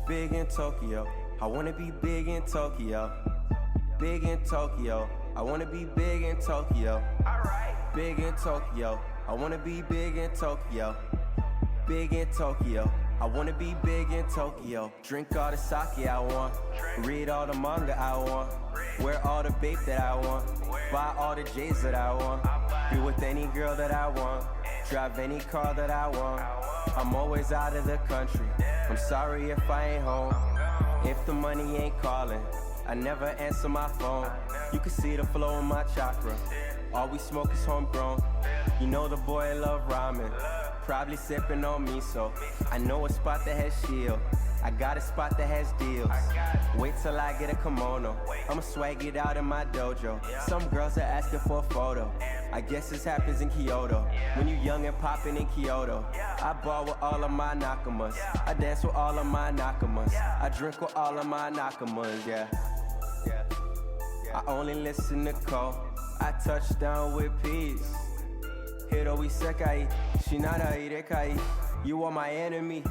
big in Tokyo. I wanna be big in Tokyo. Big in Tokyo. I wanna be big in Tokyo. Big in Tokyo. I wanna be big in Tokyo. Big in Tokyo. I wanna be big in Tokyo. Drink all the sake I want. Read all the manga I want. Wear all the babe that I want. Buy all the J's that I want. Be with any girl that I want. Drive any car that I want. I'm always out of the country. I'm sorry if I ain't home. If the money ain't calling, I never answer my phone. You can see the flow in my chakra. All we smoke is homegrown. You know the boy love ramen. Probably sipping on miso. I know a spot that has shield. I got a spot that has deals. Wait till I get a kimono. I'ma swag it out in my dojo. Some girls are asking for a photo. I guess this happens in Kyoto. When you young and popping in Kyoto. I ball with all of my nakamas. I dance with all of my nakamas. I drink with all of my nakamas, yeah. I only listen to Cole. I touch down with peace. Hiro isekai, shinara irekai. You are my enemy,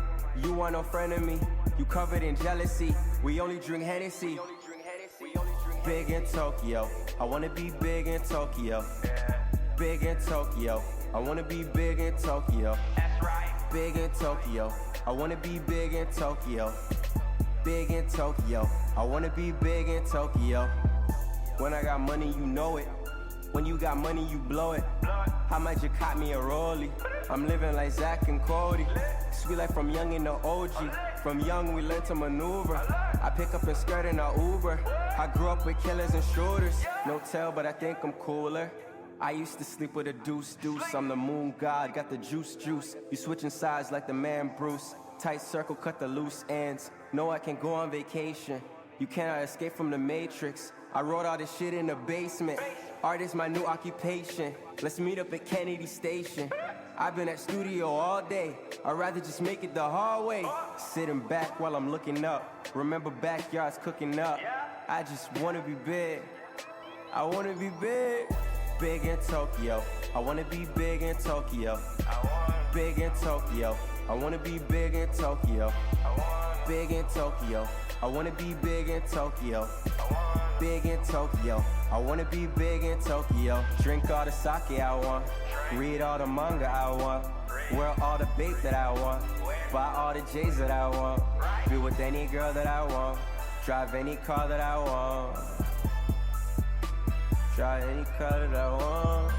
you are no friend of me. You covered in jealousy, we only drink Hennessy. Big in Tokyo, I wanna be big in Tokyo. Big in Tokyo, I wanna be big in Tokyo. Big in Tokyo, I wanna be big in Tokyo. Big in Tokyo, I wanna be big in Tokyo. When I got money, you know it. When you got money, you blow it. How much you caught me a rollie? I'm living like Zach and Cody. Sweet life from young in the OG. From young, we learned to maneuver. I pick up and skirt in a Uber. I grew up with killers and shooters. No tell, but I think I'm cooler. I used to sleep with a deuce. I'm the moon god, got the juice. You switching sides like the man Bruce. Tight circle, cut the loose ends. No, I can go on vacation. You cannot escape from the matrix. I wrote all this shit in the basement. Art is my new occupation. Let's meet up at Kennedy Station. I've been at studio all day. I'd rather just make it the hallway. Sitting back while I'm looking up. Remember backyards cooking up. I just wanna be big. I wanna be big. Big in Tokyo. I wanna be big in Tokyo. Big in Tokyo. I wanna be big in Tokyo. Big in Tokyo. I wanna be big in Tokyo. Big in Tokyo. I wanna be big in Tokyo. Drink all the sake I want. Read all the manga I want. Wear all the babe that I want. Buy all the J's that I want. Be with any girl that I want. Drive any car that I want. Drive any car that I want.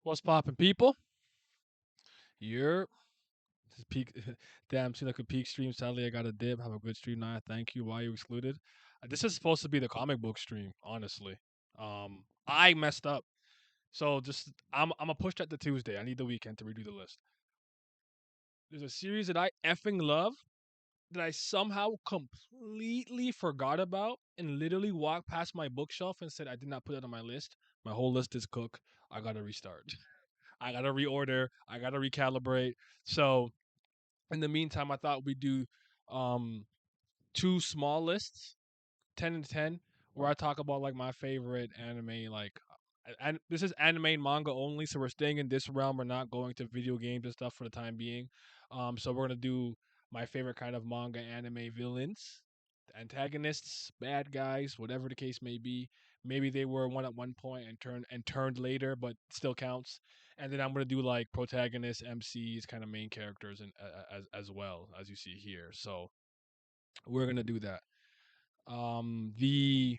What's poppin', people? You're this peak. Damn, seemed like a peak stream. Sadly, I got a dip. Have a good stream night. Thank you. Why you excluded? This is supposed to be the comic book stream. Honestly, I messed up. So just I'm gonna push that to Tuesday. I need the weekend to redo the list. There's a series that I effing love that I somehow completely forgot about and literally walked past my bookshelf and said I did not put it on my list. My whole list is cooked. I gotta restart. I gotta reorder. I gotta recalibrate. So in the meantime, I thought we'd do um two small lists, 10 and 10, where I talk about like my favorite anime, like and this is anime and manga only, so we're staying in this realm. We're not going to video games and stuff for the time being. So we're gonna do my favorite kind of manga anime villains, antagonists, bad guys, whatever the case may be. Maybe they were one at one point and turned later, but still counts. And then I'm gonna do like protagonists, MCs, kind of main characters, and as well as you see here. So we're gonna do that. The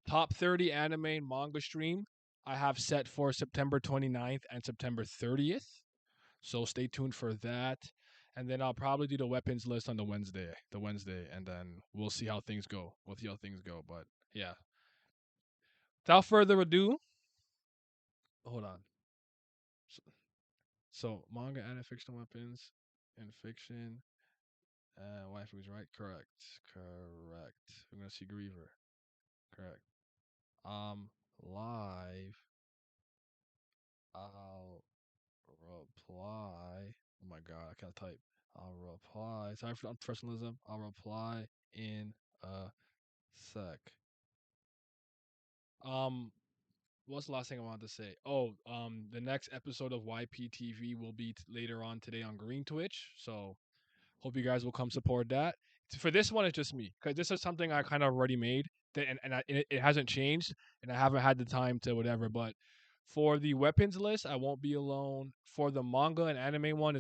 top 30 anime and manga stream I have set for September 29th and September 30th. So stay tuned for that. And then I'll probably do the weapons list on the Wednesday, and then we'll see how things go. We'll see how things go. But yeah, without further ado, hold on. So, so manga and fiction weapons in fiction. Wife was right. Correct. Correct. We're gonna see Griever. Correct. Live. I'll reply. Oh my god, I can't type. I'll reply. Sorry for unprofessionalism. I'll reply in a sec. Um, what's the last thing I wanted to say? Oh, the next episode of YPTV will be later on today on Green Twitch. So hope you guys will come support that. For this one, it's just me because this is something I kind of already made, and it hasn't changed, and I haven't had the time to whatever. But for the weapons list, I won't be alone. For the manga and anime one,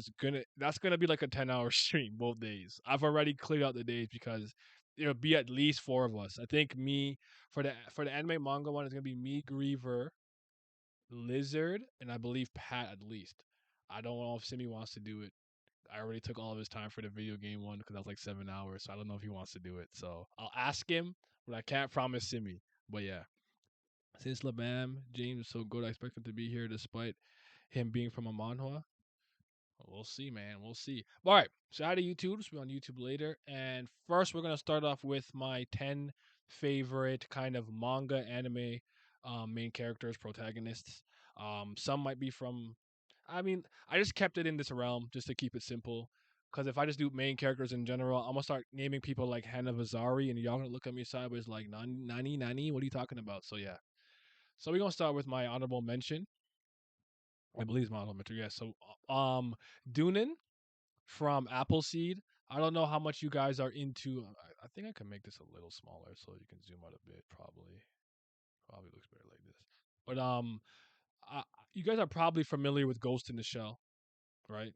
that's gonna be like a 10-hour stream both days. I've already cleared out the days because it'll be at least four of us. I think me for the anime manga one is gonna be me, Griever, Lizard, and I believe Pat at least. I don't know if Simi wants to do it. I already took all of his time for the video game one because that was like 7 hours. So I don't know if he wants to do it. So I'll ask him, but I can't promise Simi. But yeah, since Labam James is so good, I expect him to be here despite him being from a manhwa. We'll see, man. We'll see. All right. So out of YouTube, we'll be on YouTube later. And first, we're gonna start off with my 10 favorite kind of manga anime main characters, protagonists. Some might be from. I mean, I just kept it in this realm just to keep it simple. Because if I just do main characters in general, I'm gonna start naming people like Hannah Vazari, and y'all gonna look at me sideways like, Nani, Nani, what are you talking about? So yeah. So we're gonna start with my honorable mention. I believe it's my honorable mention. Yeah. So Dunin from Appleseed. I don't know how much you guys are into. I think I can make this a little smaller so you can zoom out a bit. Probably looks better like this. But I, you guys are probably familiar with Ghost in the Shell, right?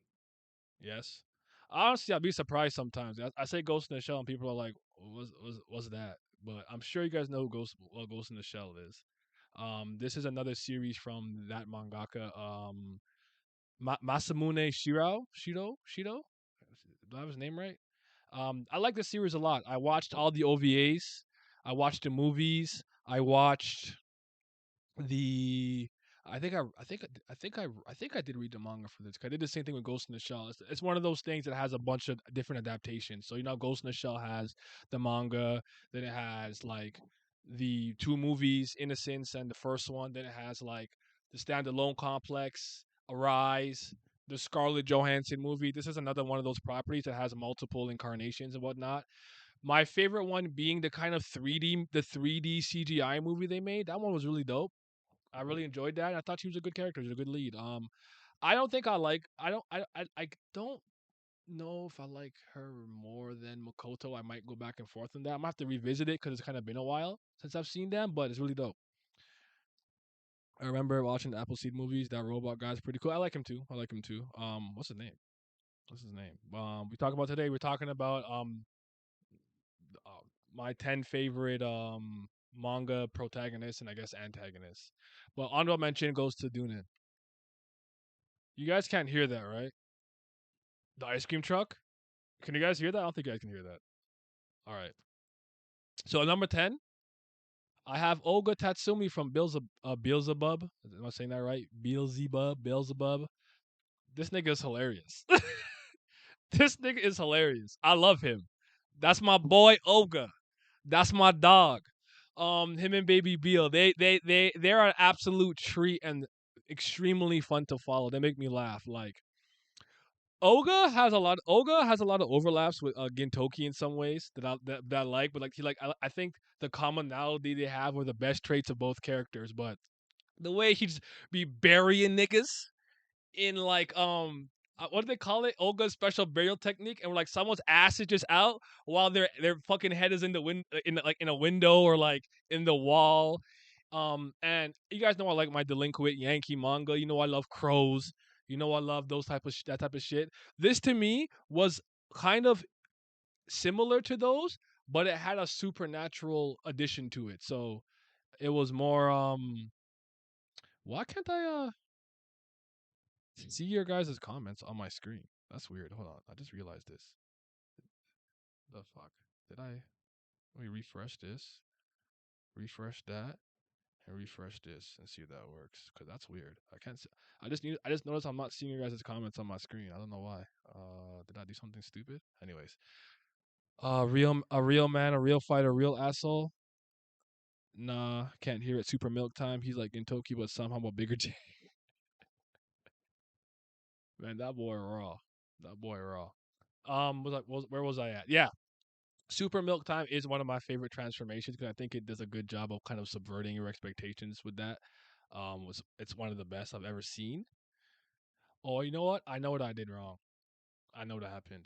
Yes. Honestly, I'd be surprised sometimes. I say Ghost in the Shell, and people are like, "What's that?" But I'm sure you guys know what Ghost in the Shell is. This is another series from that mangaka, Masamune Shiro. Do I have his name right? I like the series a lot. I watched all the OVAs. I watched the movies. I watched the. I think I did read the manga for this. 'Cause I did the same thing with Ghost in the Shell. It's one of those things that has a bunch of different adaptations. So Ghost in the Shell has the manga, then it has like the two movies, Innocence and the first one. Then it has like the standalone complex, Arise, the Scarlett Johansson movie. This is another one of those properties that has multiple incarnations and whatnot. My favorite one being the kind of 3D CGI movie they made. That one was really dope. I really enjoyed that. I thought she was a good character. She was a good lead. I don't think I like. I don't know if I like her more than Makoto. I might go back and forth on that. I'm gonna have to revisit it because it's kind of been a while since I've seen them, but it's really dope. I remember watching the Appleseed movies. That robot guy's pretty cool. I like him too. I like him too. What's his name? What's his name? We talk about today. We're talking about uh, my 10 favorite manga protagonists and I guess antagonists. But honorable mention goes to Dunin. You guys can't hear that, right? The ice cream truck. Can you guys hear that? I don't think you guys can hear that. All right. So at number 10, I have Olga Tatsumi from Beelzebub. Am I saying that right? Beelzebub. This nigga is hilarious. This nigga is hilarious. I love him. That's my boy Olga. That's my dog. Him and Baby Beal. They're an absolute treat and extremely fun to follow. They make me laugh. Like Olga has a lot of overlaps with Gintoki in some ways that I like, but I think the commonality they have are the best traits of both characters. But the way he just be burying niggas in what do they call it? Olga's special burial technique, and like someone's ass is just out while their fucking head is in the in a window or like in the wall. And you guys know I like my delinquent Yankee manga. You know I love crows. You know I love that type of shit. This to me was kind of similar to those, but it had a supernatural addition to it. So it was more why can't I see your guys' comments on my screen? That's weird. Hold on. I just realized this. The fuck? Did I let me refresh this? Refresh that. And refresh this and see if that works. Cause that's weird. I can't. See, I just noticed I'm not seeing your guys' comments on my screen. I don't know why. Did I do something stupid? Anyways, a real man, a real fighter, a real asshole. Nah, can't hear it. Super milk time. He's like in Tokyo, but somehow a bigger J. Man, that boy raw. That boy raw. Where was I at? Yeah, Super Milk Time is one of my favorite transformations because I think it does a good job of kind of subverting your expectations with that. It's one of the best I've ever seen. Oh, you know what? I know what I did wrong. I know what happened.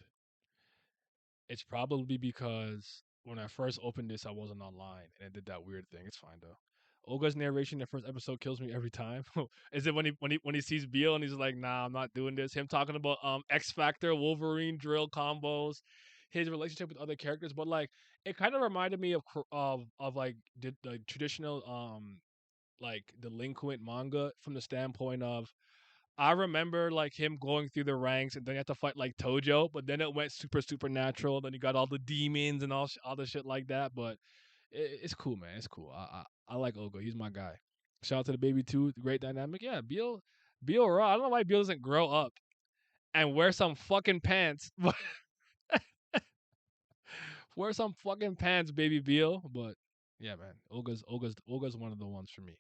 It's probably because when I first opened this, I wasn't online and it did that weird thing. It's fine though. Olga's narration in the first episode kills me every time. Is it when he sees Beal and he's like, "Nah, I'm not doing this." Him talking about X Factor, Wolverine drill combos, his relationship with other characters, but like it kind of reminded me of like the traditional like delinquent manga from the standpoint of I remember like him going through the ranks, and then you have to fight like Tojo, but then it went super supernatural. Then you got all the demons and all the shit like that. But it's cool, man. It's cool. I like Ogo. He's my guy. Shout out to the baby too. Great dynamic. Yeah, Beal raw. I don't know why Beal doesn't grow up and wear some fucking pants. Wear some fucking pants, baby Beal. But yeah, man. Olga's one of the ones for me.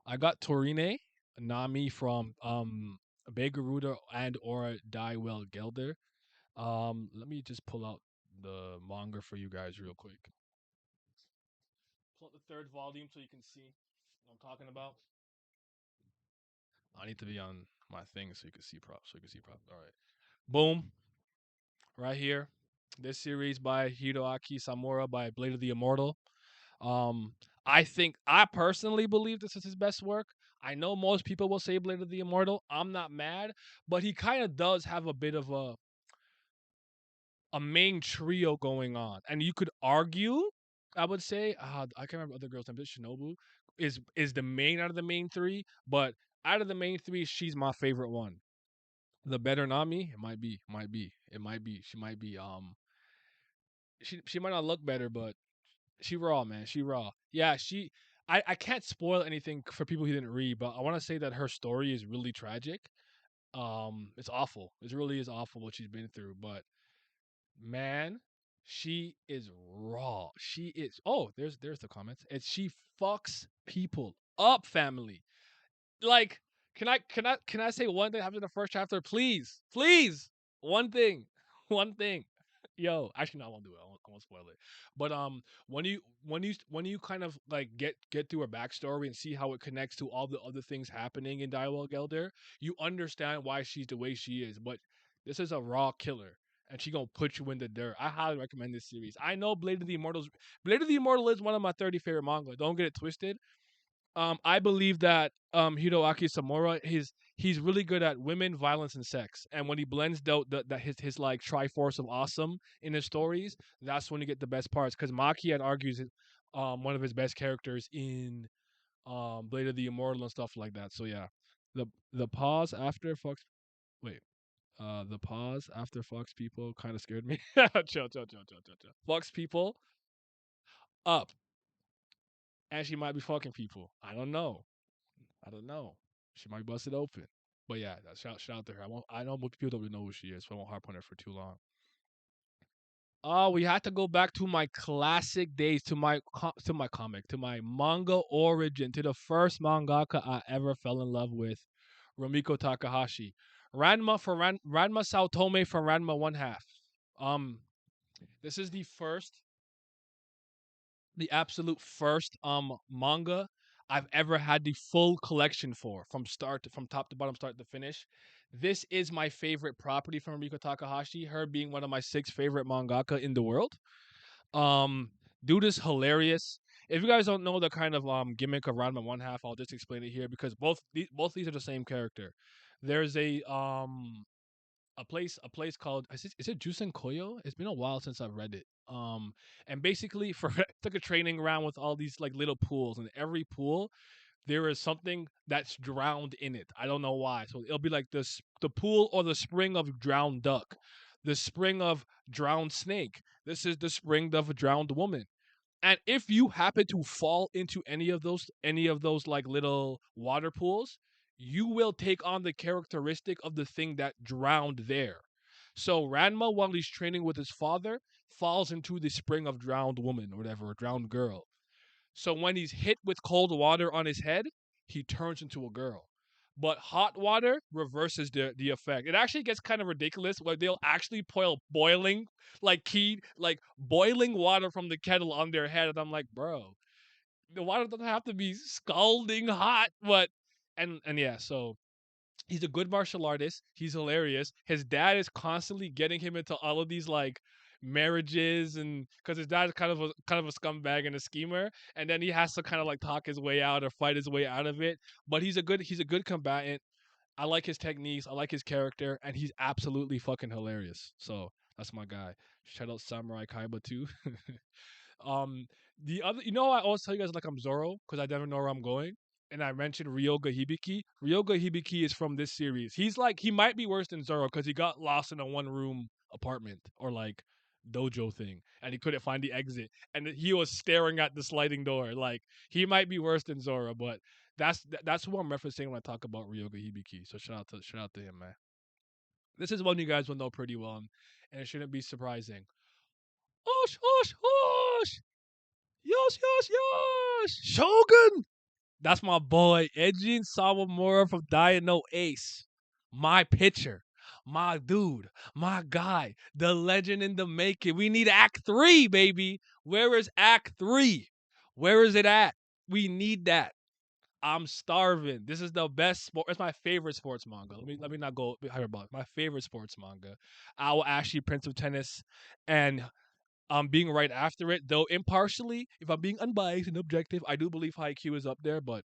I got Torine Nami from Begaruda and or Die Well Gelder. Let me just pull out the manga for you guys real quick. Pull out the third volume so you can see what I'm talking about. I need to be on my thing so you can see props. So you can see props. All right. Boom. Right here. This series by Hiroaki Samura by Blade of the Immortal. Um, I personally believe this is his best work. I know most people will say Blade of the Immortal. I'm not mad, but he kind of does have a bit of a main trio going on, and you could argue, I would say, I can't remember other girls' name, but Shinobu is the main out of the main three, but out of the main three, she's my favorite one. The better Nami, it might be. She might be. She might not look better, but she raw, man. She raw. Yeah, she. I can't spoil anything for people who didn't read, but I want to say that her story is really tragic. It's awful. It really is awful what she's been through, but man, she is raw. She is. Oh, there's the comments. It's she fucks people up, family. Like, can I say one thing after the first chapter, please, please, one thing, one thing. Yo, actually, no, I won't do it. I won't spoil it. But when you kind of like get through her backstory and see how it connects to all the other things happening in Dialogue Elder, you understand why she's the way she is. But this is a raw killer, and she gonna put you in the dirt. I highly recommend this series. I know Blade of the Immortal is one of my 30 favorite manga. Don't get it twisted. I believe that Hiroaki Samura he's really good at women, violence, and sex. And when he blends that his like triforce of awesome in his stories, that's when you get the best parts. Because Maki had argues one of his best characters in Blade of the Immortal and stuff like that. So yeah, the pause after Fox. Wait. The pause after Fox people kind of scared me. Chill. Fox people up, and she might be fucking people. I don't know. I don't know. She might bust it open. But yeah, shout out to her. I know most people don't really know who she is, so I won't harp on her for too long. Oh, we had to go back to my classic days, to my comic, to my manga origin, to the first mangaka I ever fell in love with, Rumiko Takahashi. Ranma Saotome from Ranma One Half. Um, this is the absolute first manga I've ever had the full collection from top to bottom, start to finish. This is my favorite property from Riko Takahashi. Her being one of my 6 favorite mangaka in the world. Um, Dude is hilarious. If you guys don't know the kind of gimmick of Ranma One Half, I'll just explain it here because both these are the same character. There's a place called is it Jusen Koyo? It's been a while since I've read it. And basically for took a training round with all these like little pools, and every pool there is something that's drowned in it. I don't know why. So it'll be like the pool or the spring of drowned duck, the spring of drowned snake. This is the spring of a drowned woman. And if you happen to fall into any of those like little water pools, you will take on the characteristic of the thing that drowned there. So Ranma, while he's training with his father, falls into the spring of drowned woman or whatever, or drowned girl. So when he's hit with cold water on his head, he turns into a girl. But hot water reverses the effect. It actually gets kind of ridiculous where they'll actually boiling like boiling water from the kettle on their head, and I'm like, bro, the water doesn't have to be scalding hot, but and yeah, so he's a good martial artist. He's hilarious. His dad is constantly getting him into all of these like marriages, and because his dad is kind of a scumbag and a schemer, and then he has to kind of like talk his way out or fight his way out of it. But he's a good combatant. I like his techniques. I like his character, and he's absolutely fucking hilarious. So that's my guy. Shout out Samurai Kaiba too. Um, the other, I always tell you guys like I'm Zoro because I never know where I'm going. And I mentioned Ryoga Hibiki. Ryoga Hibiki is from this series. He might be worse than Zoro because he got lost in a one room apartment or like dojo thing and he couldn't find the exit. And he was staring at the sliding door. Like he might be worse than Zoro, but that's who I'm referencing when I talk about Ryoga Hibiki. So shout out to him, man. This is one you guys will know pretty well, and it shouldn't be surprising. Osh, osh, osh! Yosh, yosh, yosh! Shogun! That's my boy, Ejin Sawamura from Dino Ace. My pitcher. My dude. My guy. The legend in the making. We need Act 3, baby. Where is Act 3? Where is it at? We need that. I'm starving. This is the best sport. It's my favorite sports manga. Let me not go higher about it. My favorite sports manga. Owl Ashley, Prince of Tennis, and being right after it, though impartially, if I'm being unbiased and objective, I do believe Haikyuu is up there, but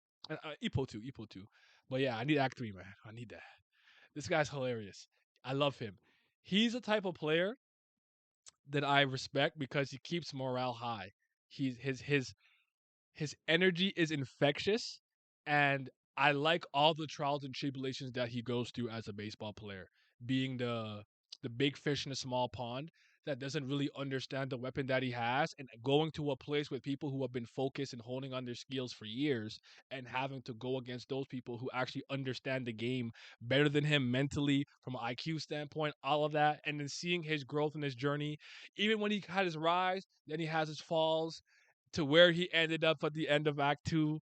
Ippo too. But yeah, I need Act 3, man. I need that. This guy's hilarious. I love him. He's a type of player that I respect because he keeps morale high. His energy is infectious, and I like all the trials and tribulations that he goes through as a baseball player, being the big fish in a small pond that doesn't really understand the weapon that he has, and going to a place with people who have been focused and honing on their skills for years, and having to go against those people who actually understand the game better than him mentally from an IQ standpoint, all of that, and then seeing his growth and his journey, even when he had his rise, then he has his falls, to where he ended up at the end of Act Two.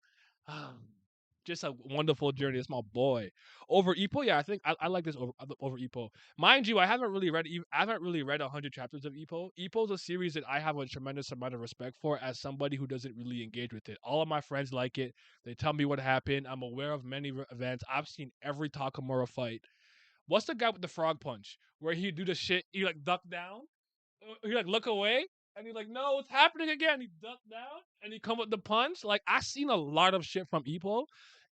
Just a wonderful journey. It's my boy. Over Ippo, yeah, I think I like this over Ippo. Mind you, I haven't really read 100 chapters of Ippo. Ippo's a series that I have a tremendous amount of respect for as somebody who doesn't really engage with it. All of my friends like it. They tell me what happened. I'm aware of many events. I've seen every Takamura fight. What's the guy with the frog punch where he do the shit? He like duck down, he like look away, and he's like, "No, it's happening again." He duck down and he come with the punch. Like I've seen a lot of shit from Ippo,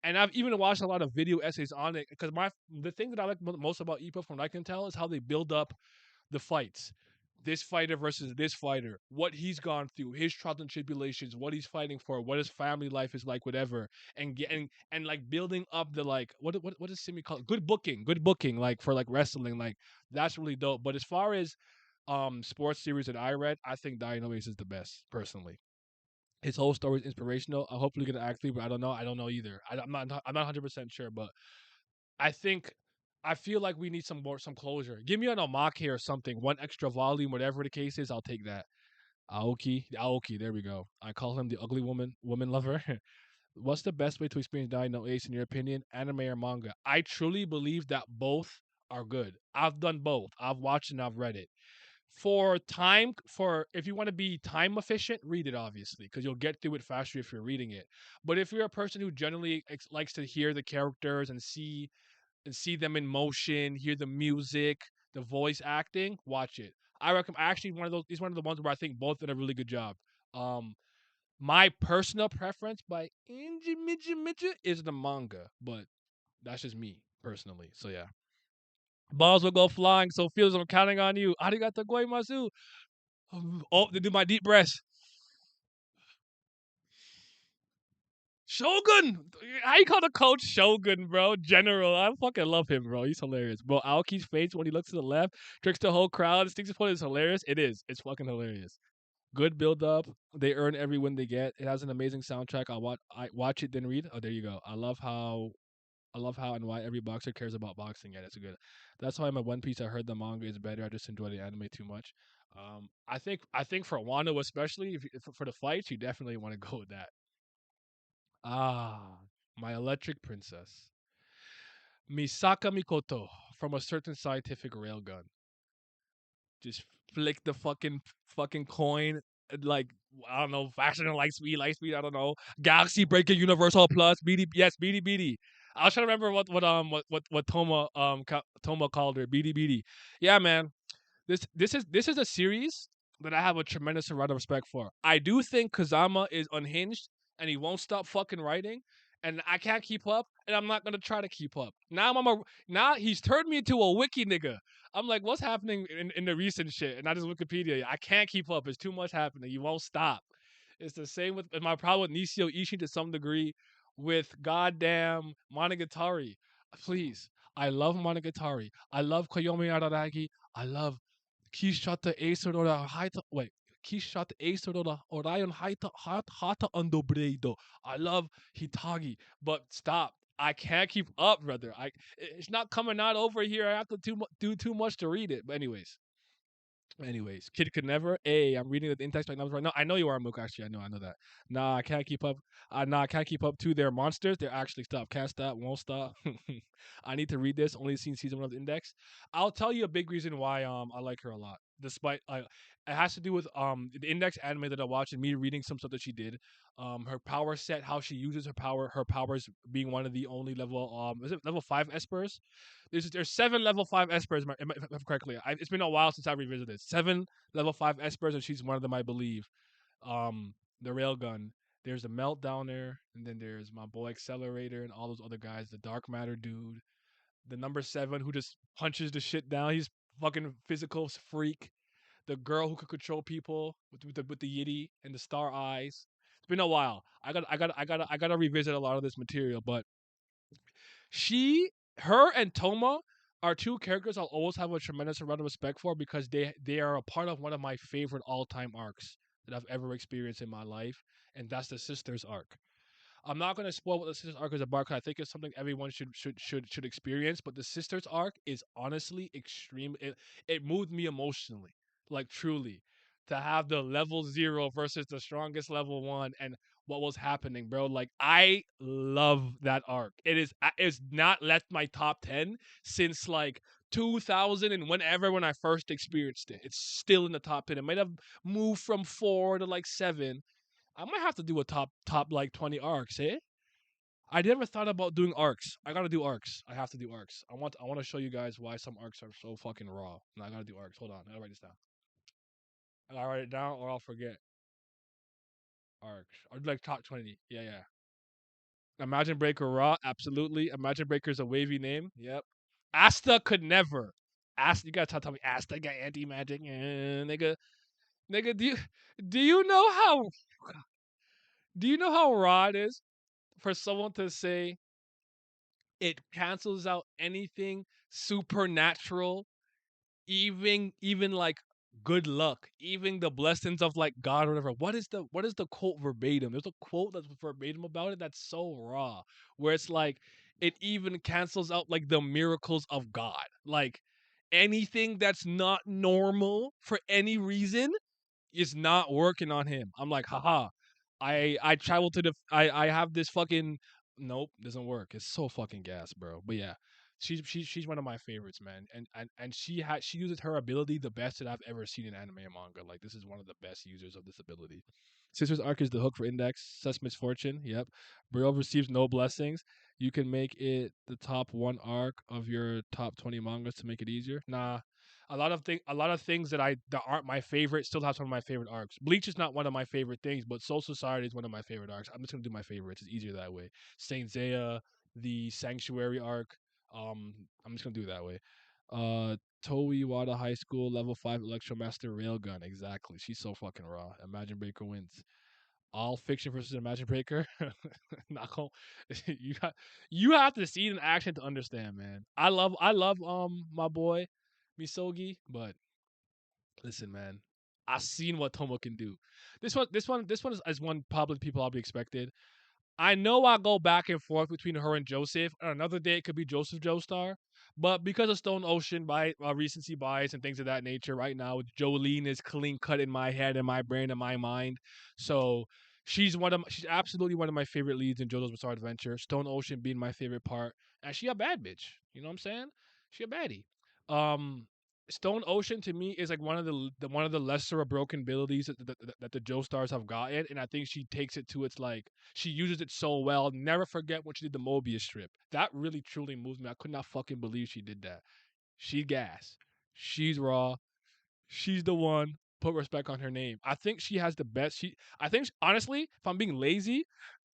and I've even watched a lot of video essays on it because the thing that I like most about Ippo, from what I can tell, is how they build up the fights. This fighter versus this fighter, what he's gone through, his trials and tribulations, what he's fighting for, what his family life is like, whatever, and getting and like building up the like what does Simi call it? Good booking, like for like wrestling, like that's really dope. But as far as sports series that I read, I think Dino Ace is the best personally. His whole story is inspirational. I hopefully get an act 3, but I don't know. I don't know either. I'm not 100% sure, but I think I feel like we need some closure. Give me an Omake or something, one extra volume, whatever the case is. I'll take that. Aoki. There we go. I call him the ugly woman lover. What's the best way to experience Dino Ace in your opinion, anime or manga? I truly believe that both are good. I've done both. I've watched and I've read it. For if you want to be time efficient, read it obviously because you'll get through it faster if you're reading it. But if you're a person who generally likes to hear the characters and see them in motion, hear the music, the voice acting, watch it. I recommend. Actually, one of those. He's one of the ones where I think both did a really good job. Um, my personal preference by Inji Midget is the manga, but that's just me personally. So yeah, balls will go flying. So feels I'm counting on you. Arigato goimasu. Oh, they do my deep breaths. Shogun! How you call the coach Shogun, bro? General. I fucking love him, bro. He's hilarious. Bro, Aoki's face when he looks to the left, tricks the whole crowd, thinks his opponent is hilarious. It is. It's fucking hilarious. Good build up. They earn every win they get. It has an amazing soundtrack. I watch it then read. Oh, there you go. I love how and why every boxer cares about boxing. Yeah, that's a good. That's why my One Piece. I heard the manga is better. I just enjoy the anime too much. I think for Wano especially, if for the fights, you definitely want to go with that. Ah, my electric princess, Misaka Mikoto from a certain scientific railgun. Just flick the fucking coin. Like I don't know, faster than light speed. I don't know, galaxy breaker, universal plus, BD. Yes, BD BD. I was trying to remember what Toma called her, BD BD. Yeah, man. This is a series that I have a tremendous amount of respect for. I do think Kazama is unhinged and he won't stop fucking writing, and I can't keep up, and I'm not gonna try to keep up. Now he's turned me into a wiki nigga. I'm like, what's happening in the recent shit? And I just Wikipedia. I can't keep up. It's too much happening. You won't stop. It's the same with my problem with Nisio Ishii to some degree, with goddamn Monogatari. Please, I love Monogatari. I love Koyomi Araragi. I love Kishata Acerora Haita. Wait, Kishata Acerora Orion Hata Andobredo. I love Hitagi, but stop. I can't keep up, brother. It's not coming out over here. I have to do too much to read it. But anyways, kid could never. Hey, I'm reading the in-text numbers right now. I know you are, Mook. Actually, I know that. Nah, I can't keep up. Nah, I can't keep up to their monsters. They're actually stop. Can't stop. Won't stop. I need to read this. Only seen season one of the index. I'll tell you a big reason why I like her a lot. Despite it has to do with the index anime that I watched and me reading some stuff that she did. Her power set, how she uses her powers being one of the only level is it level 5 espers. There's 7 level 5 espers, if correctly. It's been a while since I revisited. 7 level 5 espers, and she's one of them, I believe. The railgun. There's the meltdowner, and then there's my boy Accelerator and all those other guys. The dark matter dude, the number 7 who just punches the shit down. He's fucking physical freak. The girl who could control people with the yiddy and the star eyes. It's been a while. I gotta revisit a lot of this material, but she, her, and Toma are two characters I'll always have a tremendous amount of respect for because they are a part of one of my favorite all time arcs that I've ever experienced in my life, and that's the sisters arc. I'm not gonna spoil what the sisters arc is about because I think it's something everyone should experience. But the sisters arc is honestly extreme. It moved me emotionally, like truly, to have the level 0 versus the strongest level 1 and what was happening, bro. Like I love that arc. It's not left my top 10 since like 2000 and whenever when I first experienced it. It's still in the top 10. It might have moved from 4 to like 7. I might have to do a top like 20 arcs, eh? I never thought about doing arcs. I gotta do arcs. I have to do arcs. I want to show you guys why some arcs are so fucking raw. And I gotta do arcs. Hold on, I gotta write this down. I gotta write it down or I'll forget. Arcs. Or like top 20. Yeah, yeah. Imagine Breaker Raw, absolutely. Imagine Breaker's a wavy name. Yep. Asta could never. Asta, you gotta tell me Asta got anti magic, nigga. Nigga, do you know how raw it is for someone to say it cancels out anything supernatural, even like good luck, even the blessings of like God or whatever. What is the quote verbatim? There's a quote that's verbatim about it that's so raw, where it's like it even cancels out like the miracles of God. Like anything that's not normal for any reason is not working on him. I'm like, haha. I travel to the I have this fucking nope, doesn't work. It's so fucking gas, bro. But yeah, she's one of my favorites, man. And she uses her ability the best that I've ever seen in anime and manga. Like this is one of the best users of this ability. Sister's arc is the hook for Index. Such misfortune. Yep. Brielle receives no blessings. You can make it the top one arc of your top 20 mangas to make it easier. Nah, a lot of things that aren't my favorite still have some of my favorite arcs. Bleach is not one of my favorite things, but Soul Society is one of my favorite arcs. I'm just gonna do my favorites. It's easier that way. Saint Seiya, the Sanctuary arc. I'm just gonna do it that way. Toei Wada High School level 5 Electromaster Railgun. Exactly. She's so fucking raw. Imagine Breaker wins. All fiction versus Imagine Breaker. Not gonna, you got you have to see it in action to understand, man. I love my boy Misogi, but listen, man. I seen what Tomo can do. This one is one probably people probably expected. I know I go back and forth between her and Joseph. Another day it could be Joseph Joestar, but because of Stone Ocean by recency bias and things of that nature, right now Jolene is clean cut in my head and my brain and my mind. So she's absolutely one of my favorite leads in JoJo's Bizarre Adventure. Stone Ocean being my favorite part, and she a bad bitch. You know what I'm saying? She a baddie. Um, Stone Ocean to me is like one of the lesser of broken abilities that the Joe Stars have gotten, and I think she takes it to its like she uses it so well. Never forget when she did the Mobius strip. That really truly moved me. I could not fucking believe she did that. She gas. She's raw. She's the one. Put respect on her name. I think she has the best. I think honestly, if I'm being lazy,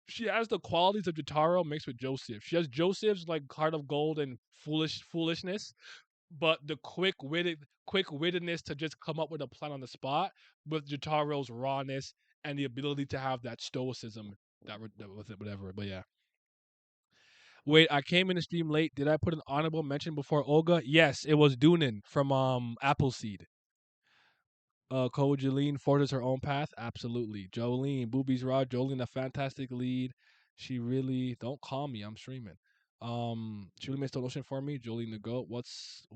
she has the qualities of Jotaro mixed with Joseph. She has Joseph's like heart of gold and foolishness, but the quick wittedness to just come up with a plan on the spot with Jotaro's rawness and the ability to have that stoicism that was it, whatever. But yeah. Wait, I came in the stream late. Did I put an honorable mention before Olga? Yes, it was Dunin from Appleseed. Cole Jolene forges her own path. Absolutely. Jolene, Boobies Rod, Jolene, a fantastic lead. She really don't call me. I'm streaming. She really makes the motion for me. Jolene the goat. What's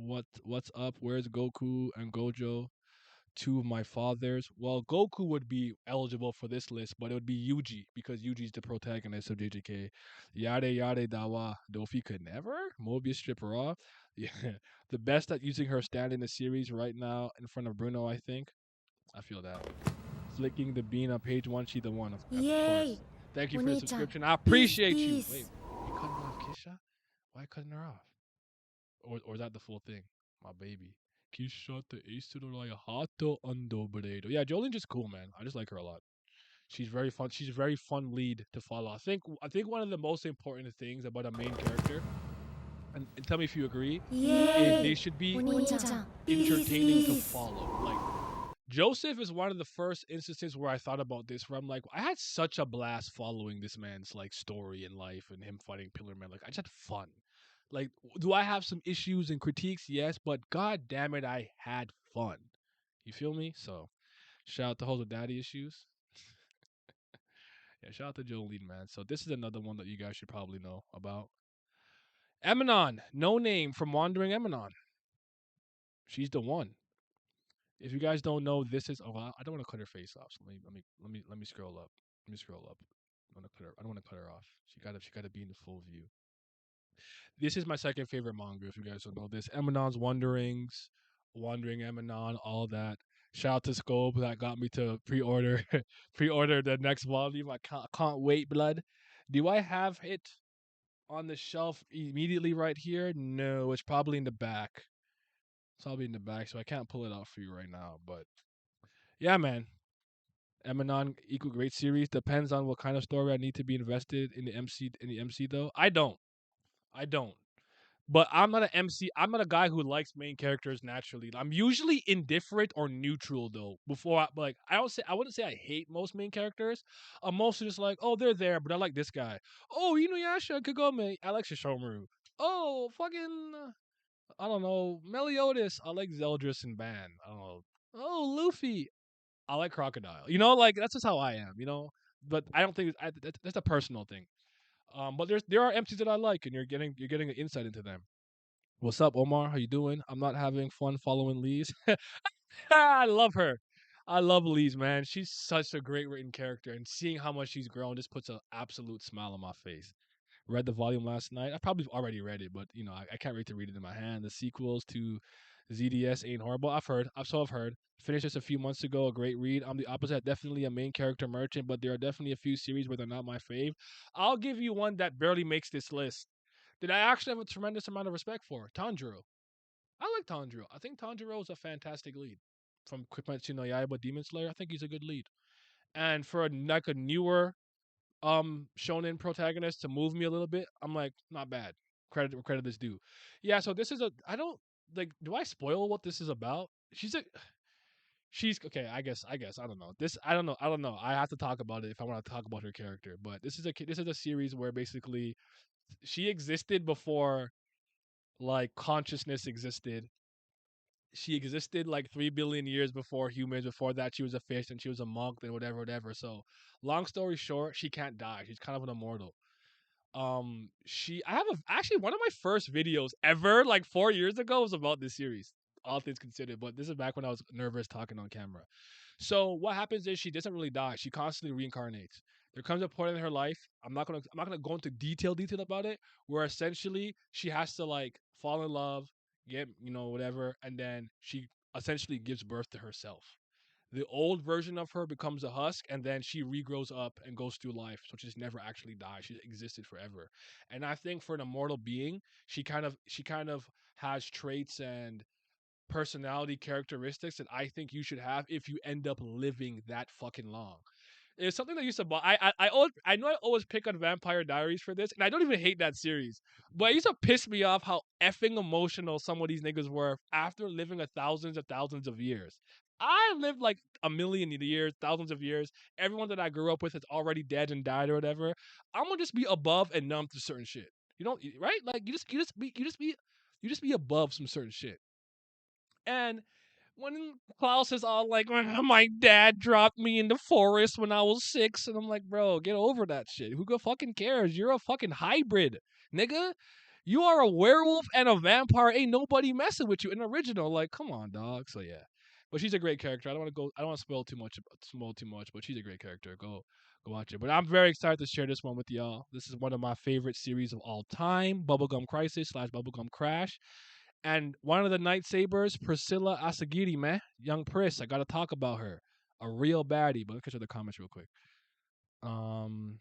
up? Where's Goku and Gojo? Two of my fathers. Well, Goku would be eligible for this list, but it would be Yuji because Yuji's the protagonist of JJK. Yare yare dawa. Dofi could never. Mobius strip her off. Yeah, the best at using her stand in the series right now in front of Bruno. I think. I feel that. Flicking the bean on page one, she the one, of course. イエーイ Thank you お for the 兄ちゃん subscription. I ピース appreciate ピ you. ー Wait, ス you cutting off Kisha? Why cutting her off? Or is that the full thing? My baby. Kisha the ace to the like hato undo blade. Yeah, Jolene's just cool, man. I just like her a lot. She's very fun. She's a very fun lead to follow. I think one of the most important things about a main character, and tell me if you agree, イ is エー they イ should お be 兄ちゃんピース entertaining ピ to ース follow. Like Joseph is one of the first instances where I thought about this, where I'm like, I had such a blast following this man's like story in life and him fighting Pillar Man. Like, I just had fun. Like, do I have some issues and critiques? Yes, but god damn it, I had fun. You feel me? So, shout out to Hoes with Daddy Issues. Yeah, shout out to Jolene, man. So, this is another one that you guys should probably know about. Eminon, no name from Wandering Eminon. She's the one. If you guys don't know, this is. Oh, I don't want to cut her face off. So let me scroll up. Let me scroll up. I don't want to cut her off. She gotta be in the full view. This is my second favorite manga. If you guys don't know this, Eminon's Wanderings, Wandering Eminon, all that. Shout out to Scope that got me to pre-order pre-order the next volume. I can't wait, blood. Do I have it on the shelf immediately right here? No, it's probably in the back. It's probably in the back, so I can't pull it out for you right now. But yeah, man. Eminon equal great series. Depends on what kind of story I need to be invested in the MC though. I don't. I don't. But I'm not an MC. I'm not a guy who likes main characters naturally. I'm usually indifferent or neutral though. Before I wouldn't say I hate most main characters. I'm mostly just like, oh, they're there, but I like this guy. Oh, Inuyasha Kagome. I like Shishomaru. Oh, fucking I don't know, Meliodas. I like Zeldris and Ban. I don't know. Oh, Luffy. I like Crocodile. Like that's just how I am. But I don't think that's a personal thing. But there are MCs that I like, and you're getting an insight into them. What's up, Omar? How you doing? I'm not having fun following Lee's. I love her. I love Lee's, man. She's such a great written character, and seeing how much she's grown just puts an absolute smile on my face. Read the volume last night. I probably already read it, but I can't wait to read it in my hand. The sequels to ZDS ain't horrible. I've heard. Finished this a few months ago. A great read. I'm the opposite. Definitely a main character merchant, but there are definitely a few series where they're not my fave. I'll give you one that barely makes this list. That I actually have a tremendous amount of respect for. Tanjiro. I like Tanjiro. I think Tanjiro is a fantastic lead. From Kimetsu no Yaiba Demon Slayer, I think he's a good lead. And for like a newer shonen protagonist to move me a little bit, I'm like, not bad. Credit where credit is due. Yeah, so this is a I don't like do I spoil what this is about? She's okay, I guess. I don't know. I don't know. I have to talk about it if I want to talk about her character. But this is a series where basically she existed before like consciousness existed she existed like 3 billion years before humans. Before that, she was a fish, and she was a monk, and whatever, whatever. So, long story short, she can't die. She's kind of an immortal. She I have actually one of my first videos ever, like 4 years ago, was about this series. All things considered, but this is back when I was nervous talking on camera. So what happens is she doesn't really die. She constantly reincarnates. There comes a point in her life. I'm not gonna go into detail about it, where essentially she has to like fall in love, get whatever, and then she essentially gives birth to herself. The old version of her becomes a husk, and then she regrows up and goes through life. So she's never actually died. She's existed forever. And I think for an immortal being, she kind of has traits and personality characteristics that I think you should have if you end up living that fucking long. It's something that used to I know I always pick on Vampire Diaries for this, and I don't even hate that series, but it used to piss me off how effing emotional some of these niggas were after living a thousands and thousands of years. I lived like a million years, thousands of years. Everyone that I grew up with is already dead and died or whatever. I'm gonna just be above and numb to certain shit. You don't right? Like you just be above some certain shit. And when Klaus is all like, my dad dropped me in the forest when I was 6, and I'm like, bro, get over that shit. Who fucking cares? You're a fucking hybrid, nigga. You are a werewolf and a vampire. Ain't nobody messing with you. An original, like, come on, dog. So yeah, but she's a great character. I don't want to go. I don't want to spoil too much. But she's a great character. Go watch it. But I'm very excited to share this one with y'all. This is one of my favorite series of all time, Bubblegum Crisis / Bubblegum Crash. And one of the Night Sabers, Priscilla Asagiri, man. Young Pris. I gotta talk about her. A real baddie. But let's catch up the comments real quick. Um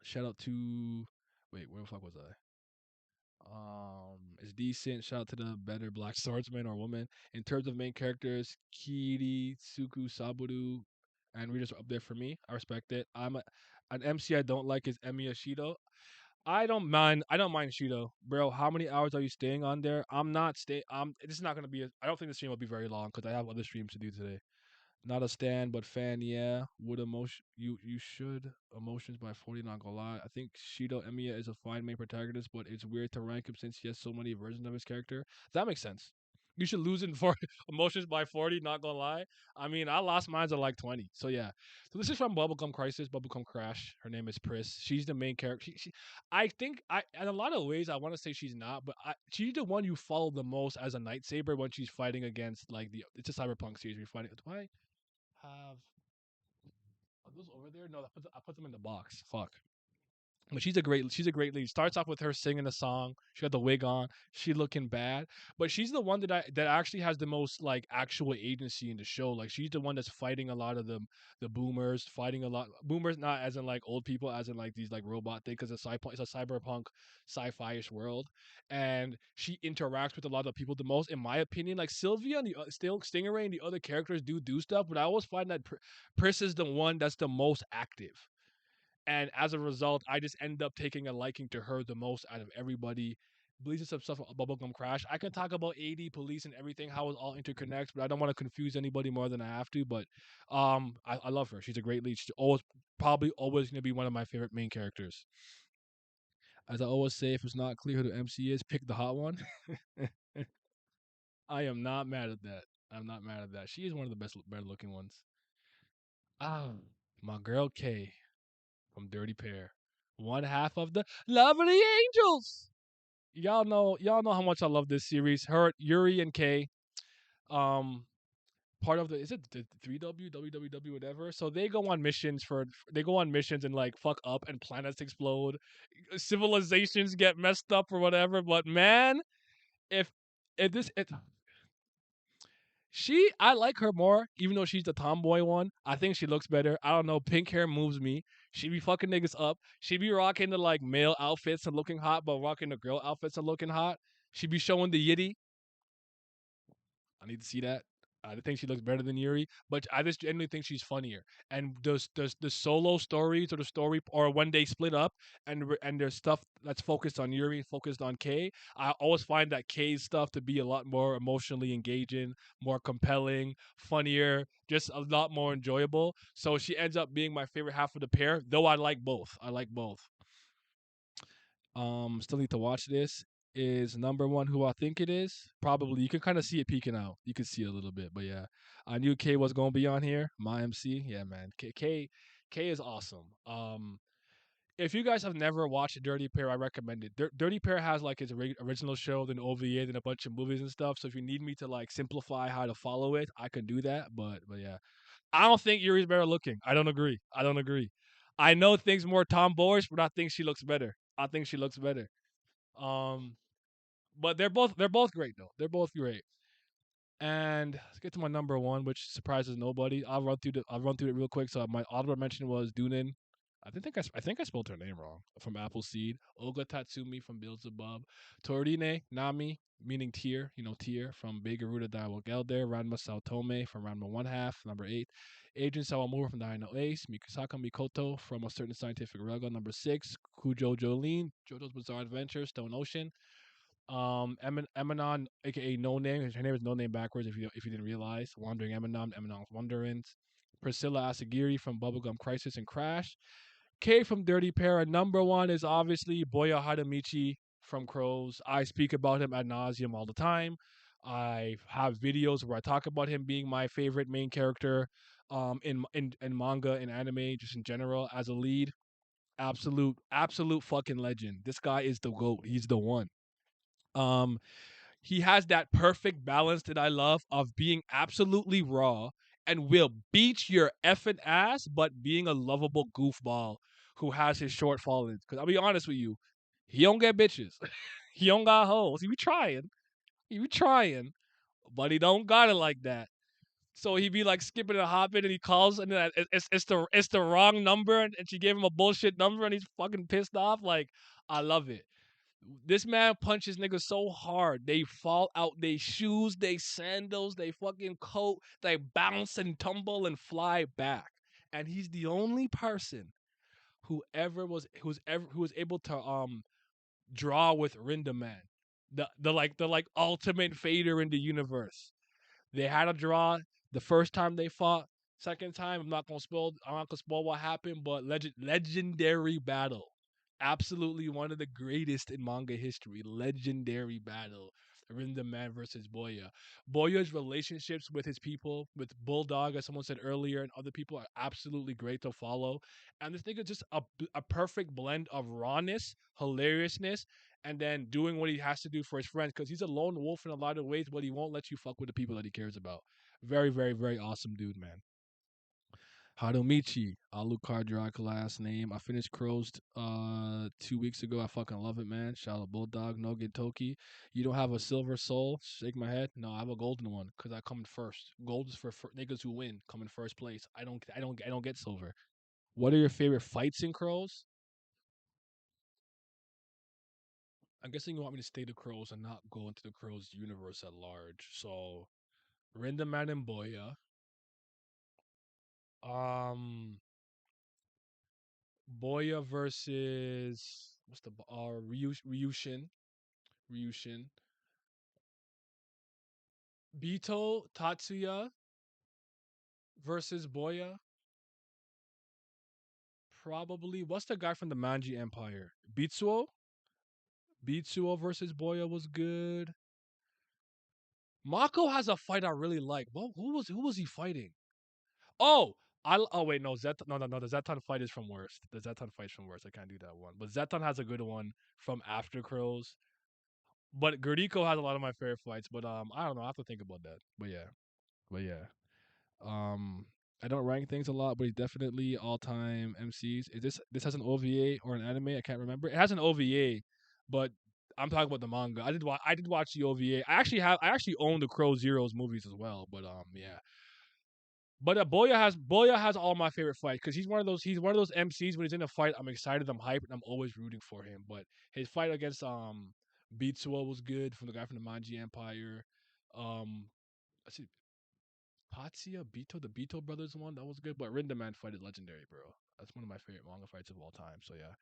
Shout out to wait, where the fuck was I? It's decent. Shout out to the better black swordsman or woman. In terms of main characters, Kiri, Tsuku, Saburo, and readers are up there for me. I respect it. An MC I don't like is Emiya Shido. I don't mind. I don't mind Shido, bro. How many hours are you staying on there? I'm not stay. This is not gonna be. I don't think the stream will be very long because I have other streams to do today. Not a stan, but fan. Yeah, would emotion. You should emotions by 40. Not gonna lie. I think Shido Emiya is a fine main protagonist, but it's weird to rank him since he has so many versions of his character. That makes sense. You should lose in for emotions by 40. Not gonna lie. I mean, I lost mine at like 20. So yeah. So this is from Bubblegum Crisis, Bubblegum Crash. Her name is Pris. She's the main character. I think in a lot of ways I want to say she's not, but she's the one you follow the most as a Night Saber when she's fighting against like the. It's a cyberpunk series. You're fighting. Do I have are those over there? No, I put them in the box. Fuck. But she's a great lead. Starts off with her singing a song. She got the wig on. She looking bad, but she's the one that actually has the most like actual agency in the show. Like she's the one that's fighting a lot of the boomers, fighting a lot boomers not as in like old people, as in like these like robot thing because it's a cyberpunk sci-fi-ish world, and she interacts with a lot of people the most. In my opinion, like Sylvia and the still Stingray and the other characters do stuff, but I always find that Pris is the one that's the most active, and as a result, I just end up taking a liking to her the most out of everybody. Believes some stuff about Bubblegum Crash. I can talk about AD, police, and everything, how it all interconnects, but I don't want to confuse anybody more than I have to. But I love her. She's a great lead. She's probably always going to be one of my favorite main characters. As I always say, if it's not clear who the MC is, pick the hot one. I am not mad at that. I'm not mad at that. She is one of the better looking ones. Ah, my girl Kay from Dirty Pair, one half of the Lovely Angels. Y'all know how much I love this series. Her, Yuri, and Kay, um, part of the is it the 3W WWW whatever. So they go on missions and like fuck up and planets explode, civilizations get messed up or whatever. But man, if if this it I like her more, even though she's the tomboy one. I think she looks better. I don't know. Pink hair moves me. She be fucking niggas up. She be rocking the like male outfits and looking hot, but rocking the girl outfits and looking hot. She be showing the yitty. I need to see that. I think she looks better than Yuri, but I just genuinely think she's funnier. And the solo stories or the story or when they split up and there's stuff that's focused on Yuri, focused on Kay. I always find that Kay's stuff to be a lot more emotionally engaging, more compelling, funnier, just a lot more enjoyable. So she ends up being my favorite half of the pair. Though I like both. I like both. Still need to watch this. is number one who I think it is. Probably you can kind of see it peeking out. You can see it a little bit, but yeah, I knew K was gonna be on here. My MC, yeah, man. K is awesome. If you guys have never watched Dirty Pair, I recommend it. Dirty Pair has like its original show, then OVA, then a bunch of movies and stuff. So if you need me to like simplify how to follow it, I can do that. But yeah, I don't think Yuri's better looking. I don't agree. I don't agree. I know things more tomboyish, but I think she looks better. I think she looks better. Um, but they're both great though. They're both great. And let's get to my number one, which surprises nobody. I'll run through it real quick. So my honorable mention was Dunin. I think I spelled her name wrong. From Appleseed. Olga Tatsumi from Beelzebub. Torine Nami, meaning tear, tear from Big Garuda Daiwa Gelder. Ranma Saotome from Ranma One Half, number 8. Agent Sawamura from Dino Ace. Mikusaka Mikoto from A Certain Scientific Ruggle, number 6. Kujo Jolene, JoJo's Bizarre Adventure, Stone Ocean. Eminon, aka No Name. Her name is No Name backwards. If you didn't realize, Wandering Eminon's Wanderings. Priscilla Asagiri from Bubblegum Crisis and Crash. K from Dirty Para. Number one is obviously Boya Hadamichi from Crows. I speak about him ad nauseum all the time. I have videos where I talk about him being my favorite main character, in manga and anime, just in general as a lead. Absolute fucking legend. This guy is the goat. He's the one. Um, he has that perfect balance that I love of being absolutely raw and will beat your effing ass, but being a lovable goofball who has his shortfalls. Because I'll be honest with you, he don't get bitches. He don't got hoes. He be trying, but he don't got it like that. So he be like skipping and hopping, and he calls, and then it's the wrong number, and she gave him a bullshit number, and he's fucking pissed off. Like, I love it. This man punches niggas so hard they fall out they shoes, they sandals, they fucking coat, they bounce and tumble and fly back. And he's the only person who was able to draw with Rinda Man. The ultimate fader in the universe. They had a draw the first time they fought. Second time, I'm not gonna spoil what happened, but legendary battle. Absolutely one of the greatest in manga history. Legendary battle. Rinda Man versus Boya. Boya's relationships with his people, with Bulldog, as someone said earlier, and other people are absolutely great to follow. And this nigga just a perfect blend of rawness, hilariousness, and then doing what he has to do for his friends because he's a lone wolf in a lot of ways, but he won't let you fuck with the people that he cares about. Very, very, very awesome dude, man. Harumichi, Alucard Dracula last name. I finished Crows 2 weeks ago. I fucking love it, man. Shout out Bulldog, no Toki. You don't have a silver soul? Shake my head. No, I have a golden one because I come in first. Gold is for niggas who win, come in first place. I don't get silver. What are your favorite fights in Crows? I'm guessing you want me to stay to Crows and not go into the Crows universe at large. So Rindaman and Boya. Um Boya versus what's the Ryushin. Ryushin. Bito Tatsuya versus Boya. Probably what's the guy from the Manji Empire? Bitsuo? Bitsuo versus Boya was good. Mako has a fight I really like. Well, who was he fighting? Oh, wait, no, no, the Zeton fight is from worst. The Zeton fight is from worst. I can't do that one. But Zeton has a good one from After Crows. But Gurdiko has a lot of my favorite fights. But I don't know. I have to think about that. But yeah. Um, I don't rank things a lot, but he's definitely all time MCs. Is this has an OVA or an anime? I can't remember. It has an OVA, but I'm talking about the manga. I did watch the OVA. I actually own the Crow Zeros movies as well. But yeah. But Boya has all my favorite fights because he's one of those MCs when he's in a fight. I'm excited, I'm hyped, and I'm always rooting for him. But his fight against Beatsuo was good from the guy from the Manji Empire. Let's see, Patsia Bito, the Bito brothers one that was good. But Rinda Man fight is legendary, bro. That's one of my favorite manga fights of all time. So yeah,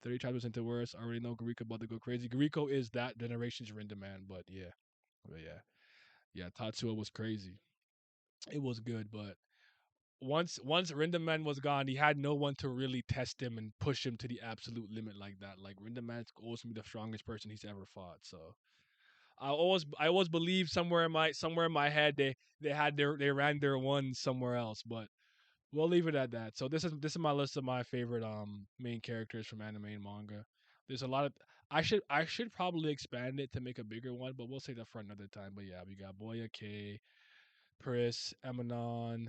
30 chapters into worse. I already know Gariko about to go crazy. Gariko is that generation's Rinda Man, but yeah, Tatsuo was crazy. It was good, but once Rindaman was gone, he had no one to really test him and push him to the absolute limit like that. Like Rindaman's always gonna be the strongest person he's ever fought. So I always believe somewhere in my head they ran their one somewhere else, but we'll leave it at that. So this is my list of my favorite main characters from anime and manga. There's a lot of I should probably expand it to make a bigger one, but we'll save that for another time. But yeah, we got Boya K, Pris, Emanon,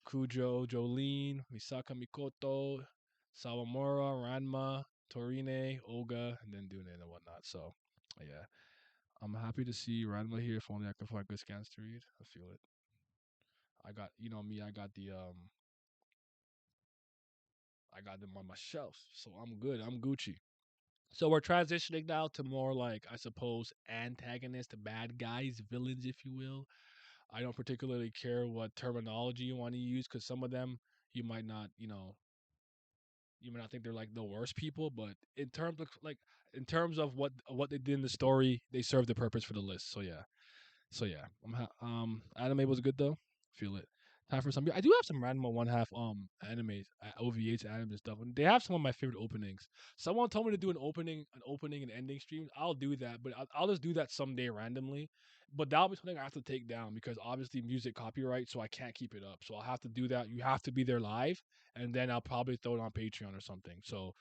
Kujo, Jolene, Misaka Mikoto, Sawamura, Ranma, Torine, Olga, and then Dune and whatnot. So yeah, I'm happy to see Ranma here. If only I can find good scans to read. I feel it. I got me. I got them on my shelf, so I'm good. I'm Gucci. So we're transitioning now to more like I suppose antagonists, bad guys, villains, if you will. I don't particularly care what terminology you want to use because some of them you might not, you might not think they're like the worst people, but in terms of what they did in the story, they serve the purpose for the list. So yeah. So yeah, anime was good though. Feel it. Time for some. I do have some random one half animes, OVAs, anime stuff. And they have some of my favorite openings. Someone told me to do an opening and ending stream. I'll do that, but I'll just do that someday randomly. But that'll be something I have to take down because obviously music copyright, so I can't keep it up. So I'll have to do that. You have to be there live, and then I'll probably throw it on Patreon or something. So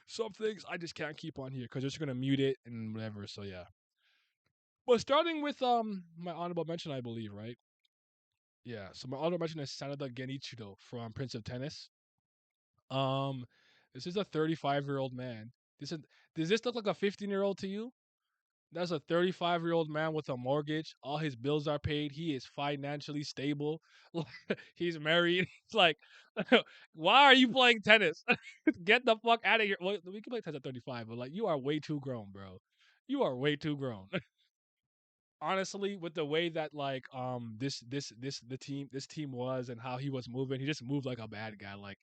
some things I just can't keep on here because they're just gonna mute it and whatever. So yeah. Well, starting with my honorable mention, I believe, right? Yeah. So my honorable mention is Sanada Genichiro from Prince of Tennis. Um, this is a 35-year-old man. This is Does this look like a 15-year-old to you? That's a 35-year-old man with a mortgage. All his bills are paid. He is financially stable. He's married. It's like, why are you playing tennis? Get the fuck out of here. Well, we can play tennis at 35, but like, you are way too grown, bro. You are way too grown. Honestly, with the way that like this team was and how he was moving, he just moved like a bad guy. Like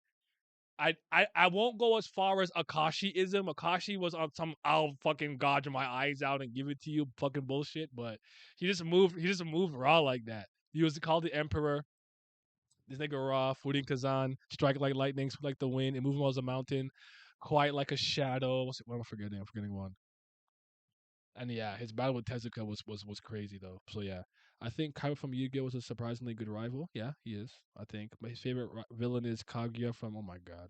I won't go as far as Akashi-ism. Akashi was on some I'll fucking gouge my eyes out and give it to you fucking bullshit, but he just moved raw like that. He was called the Emperor. This nigga raw, Furin Kazan, strike like lightning, speak like the wind, and move him as a mountain, quiet like a shadow. What am I forgetting? I'm forgetting one. And yeah, his battle with Tezuka was crazy though. So yeah, I think Kaiba from Yu-Gi-Oh was a surprisingly good rival. Yeah, he is. I think my favorite villain is Kaguya from. Oh my god,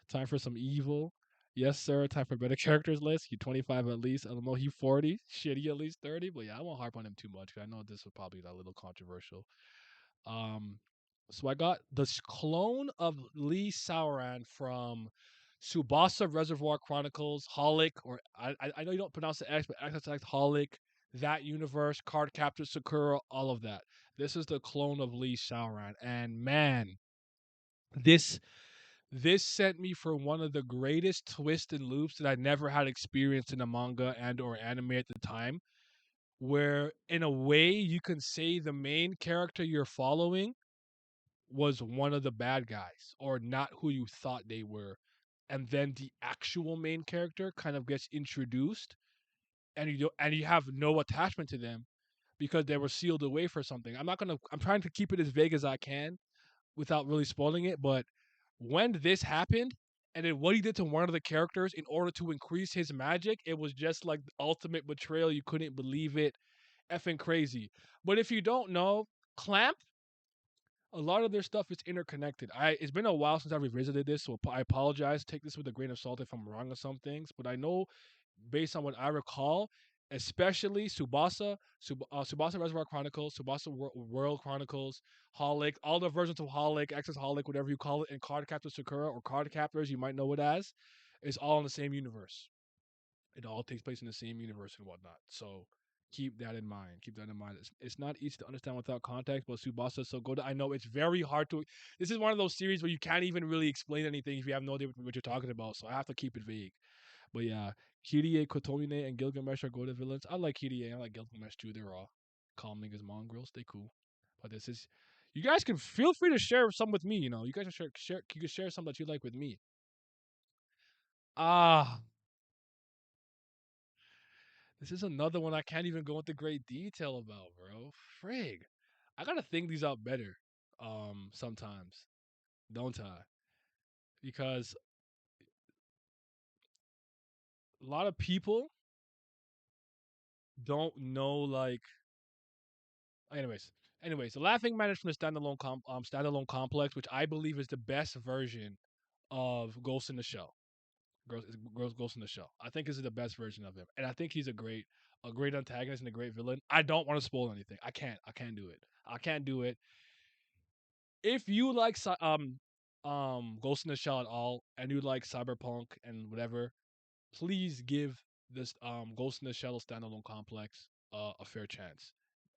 time for some evil. Yes, sir. Time for better characters list. He 25 at least. I don't know. He 40. Shitty at least 30. But yeah, I won't harp on him too much. 'Cause I know this was probably a little controversial. Um, so I got the clone of Lee Sauron from Subasa Reservoir Chronicles, Holic, or I know you don't pronounce the X, but XX Holic, that universe, Card Captor Sakura, all of that. This is the clone of Lee Sauron, and man, this this sent me for one of the greatest twists and loops that I never had experienced in a manga and or anime at the time. Where in a way you can say the main character you're following was one of the bad guys or not who you thought they were, and then the actual main character kind of gets introduced and you have no attachment to them because they were sealed away for something. I'm trying to keep it as vague as I can without really spoiling it, but when this happened and then what he did to one of the characters in order to increase his magic, it was just like the ultimate betrayal. You couldn't believe it. Effing crazy. But if you don't know, Clamp, a lot of their stuff is interconnected. It's been a while since I revisited this, so I apologize. Take this with a grain of salt if I'm wrong on some things, but I know based on what I recall, especially Subasa Reservoir Chronicles, World Chronicles, Holic, all the versions of Holic, Access Holic, whatever you call it, and Card Captor Sakura or Card Captors, you might know it as, is all in the same universe. It all takes place in the same universe and whatnot. So keep that in mind. Keep that in mind. It's not easy to understand without context, but Subasa so good. I know it's very hard to. This is one of those series where you can't even really explain anything if you have no idea what you're talking about. So I have to keep it vague. But yeah, Kirie, Kotomine, and Gilgamesh are good villains. I like Kirie. I like Gilgamesh too. They're all calming as mongrels. They cool. But this is. You guys can feel free to share some with me. You guys can share. You can share some that you like with me. Ah, this is another one I can't even go into great detail about, bro. Frig. I gotta think these out better. Sometimes. don't I? Because a lot of people don't know like. Anyways, the Laughing Man is from the standalone complex, which I believe is the best version of Ghost in the Shell. Ghost in the Shell. I think this is the best version of him, and I think he's a great antagonist and a great villain. I don't want to spoil anything. I can't. I can't do it. I can't do it. If you like Ghost in the Shell at all, and you like cyberpunk and whatever, please give this Ghost in the Shell standalone complex a fair chance.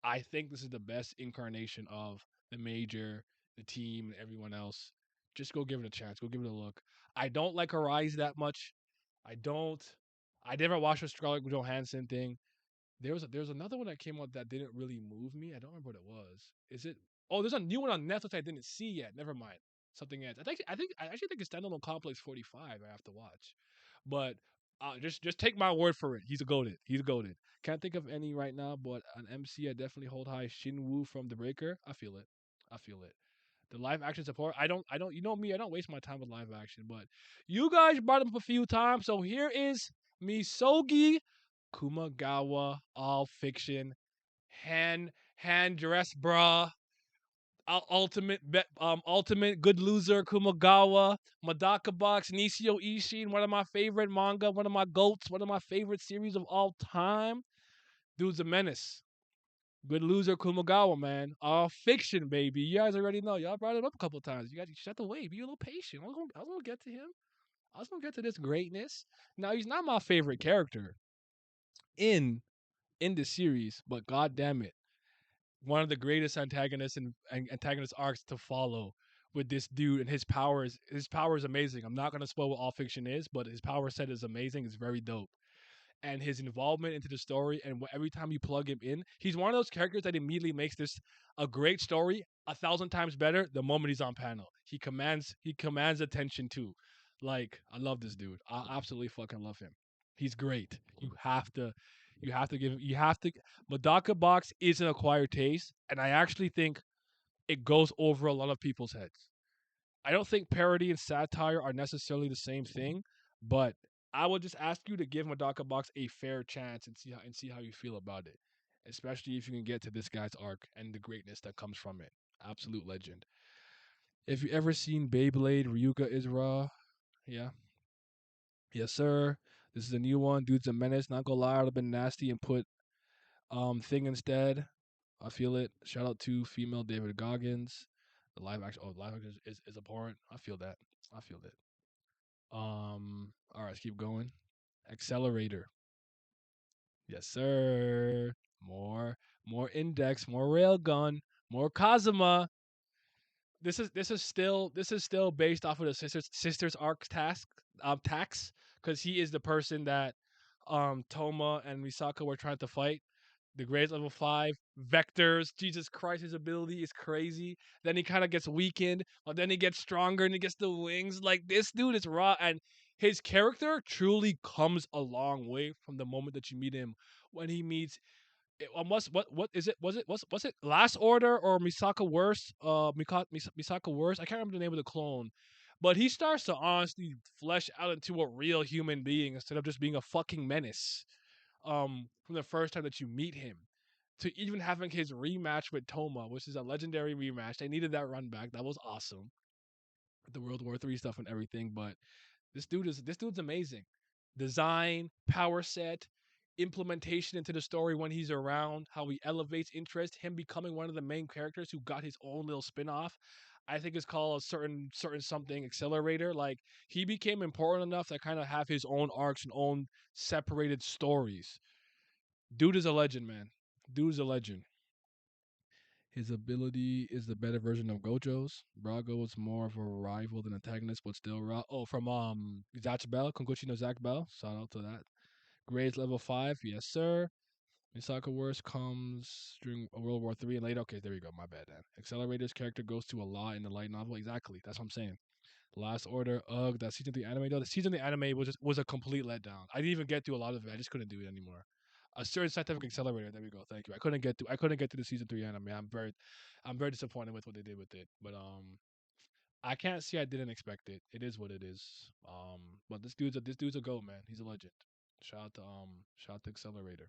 I think this is the best incarnation of the major, the team, and everyone else. Just go give it a chance. Go give it a look. I don't like her eyes that much. I don't. I never watched the Scarlett Johansson thing. There was another one that came out that didn't really move me. I don't remember what it was. Is it? Oh, there's a new one on Netflix I didn't see yet. Never mind. Something else. I actually think it's standalone Complex 45. I have to watch, but just take my word for it. He's a goated. He's a goated. Can't think of any right now, but an MC I definitely hold high. Shinwoo from The Breaker. I feel it. I feel it. The live action support. I don't. You know me. I don't waste my time with live action, but you guys brought him up a few times. So here is Misogi Kumagawa, all fiction, hand dress bra, ultimate good loser Kumagawa, Madaka Box, Nisio Ishin, one of my favorite manga, one of my goats, one of my favorite series of all time. Dude's a menace. Good loser Kumagawa, man. All fiction, baby. You guys already know. Y'all brought it up a couple times. You guys just have to wait. Be a little patient. I was gonna get to him. I was gonna get to this greatness. Now he's not my favorite character in the series, but god damn it, one of the greatest antagonists and antagonist arcs to follow with this dude, and his power is amazing. I'm not gonna spoil what all fiction is, but his power set is amazing. It's very dope. And his involvement into the story, and every time you plug him in, he's one of those characters that immediately makes this a great story 1,000 times better the moment he's on panel. He commands attention too. Like, I love this dude. I absolutely fucking love him. He's great. You have to Madaka Box is an acquired taste, and I actually think it goes over a lot of people's heads. I don't think parody and satire are necessarily the same thing, but I would just ask you to give Madaka Box a fair chance and see how you feel about it. Especially if you can get to this guy's arc and the greatness that comes from it. Absolute legend. If you ever seen Beyblade, Ryuga is raw. Yeah. Yes, sir. This is a new one. Dude's a menace. Not gonna lie, I'd have been nasty and put thing instead. I feel it. Shout out to female David Goggins. The live action is abhorrent. I feel that. I feel it. All right, let's keep going. Accelerator. Yes, sir. More index, more railgun, more Kazuma. This is still based off of the sisters arc tax, because he is the person that Toma and Misaka were trying to fight. The grades level 5 vectors. Jesus Christ, his ability is crazy. Then he kind of gets weakened, but then he gets stronger and he gets the wings. Like, this dude is raw, and his character truly comes a long way from the moment that you meet him. When he meets, what is it? Was it Last Order or Misaka Worse? Misaka Worse. I can't remember the name of the clone, but he starts to honestly flesh out into a real human being instead of just being a fucking menace from the first time that you meet him, to even having his rematch with Toma, which is a legendary rematch. They needed that run back. That was awesome. The World War III stuff and everything, but this dude's amazing. Design, power set, implementation into the story when he's around, how he elevates interest, him becoming one of the main characters who got his own little spin-off. I think it's called a certain something accelerator. Like, he became important enough to kind of have his own arcs and own separated stories. Dude is a legend, man. Dude is a legend. His ability is the better version of Gojo's. Brago is more of a rival than antagonist, but still raw. Oh, from Zatch Bell, Konguchi no Zach Bell. Shout out to that. Grades level 5, yes sir. Misaka Worst comes during World War III and later. Okay, there we go. My bad, then. Accelerator's character goes to a lot in the light novel. Exactly. That's what I'm saying. Last Order, ugh, that season 3 anime though. The season 3 anime was a complete letdown. I didn't even get through a lot of it. I just couldn't do it anymore. A certain scientific accelerator. There we go. Thank you. I couldn't get to the season 3 anime. I'm very disappointed with what they did with it. But I can't say I didn't expect it. It is what it is. But this dude's a goat, man. He's a legend. Shout out to Accelerator.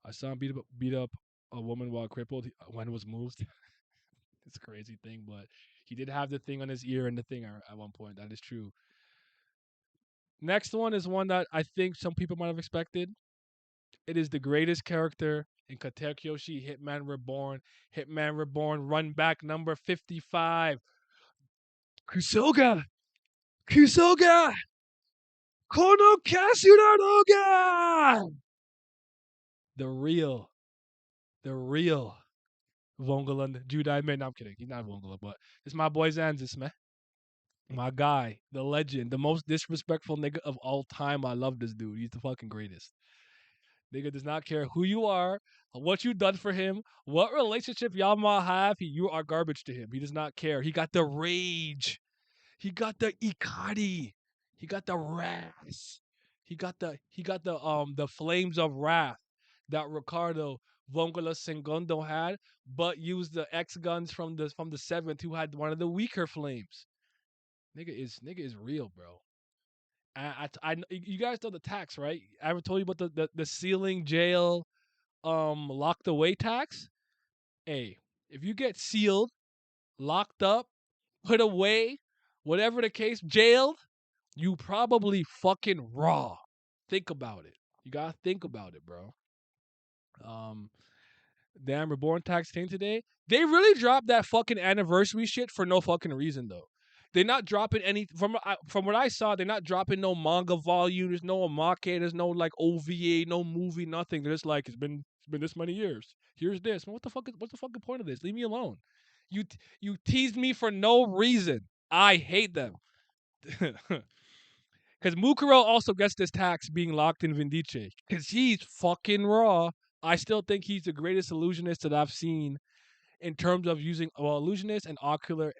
I saw him beat up a woman while crippled when it was moved. It's a crazy thing, but he did have the thing on his ear and the thing at one point. That is true. Next one is one that I think some people might have expected. It is the greatest character in Katekyoshi Hitman Reborn. Hitman Reborn Run Back number 55. Kusoga! Kusoga! Kono Kasuraroga! The real, the real Vongalan Judai man. No, I'm kidding. He's not Vongala, but it's my boy Zanzis, man. My guy, the legend, the most disrespectful nigga of all time. I love this dude. He's the fucking greatest. Nigga does not care who you are, what you done for him, what relationship y'all might have. You are garbage to him. He does not care. He got the rage. He got the ikari. He got the wrath. He got the flames of wrath that Ricardo Vongola Sengondo had, but used the X guns from the seventh, who had one of the weaker flames. Nigga is real, bro. You guys know the tax, right? I ever told you about the ceiling jail locked away tax? Hey, if you get sealed, locked up, put away, whatever the case, jailed, you probably fucking raw. Think about it. You gotta think about it, bro. Um, Damn, Reborn Tax came today. They really dropped that fucking anniversary shit for no fucking reason though. They're not dropping any from what I saw. They're not dropping no manga volume. There's no omake. There's no like OVA, no movie, nothing. They're just like it's been this many years. Here's this. What the fuck? What's the fucking point of this? Leave me alone. You teased me for no reason. I hate them. Because Mukuro also gets this tax being locked in Vindice. Because he's fucking raw. I still think he's the greatest illusionist that I've seen in terms of using illusionist and ocular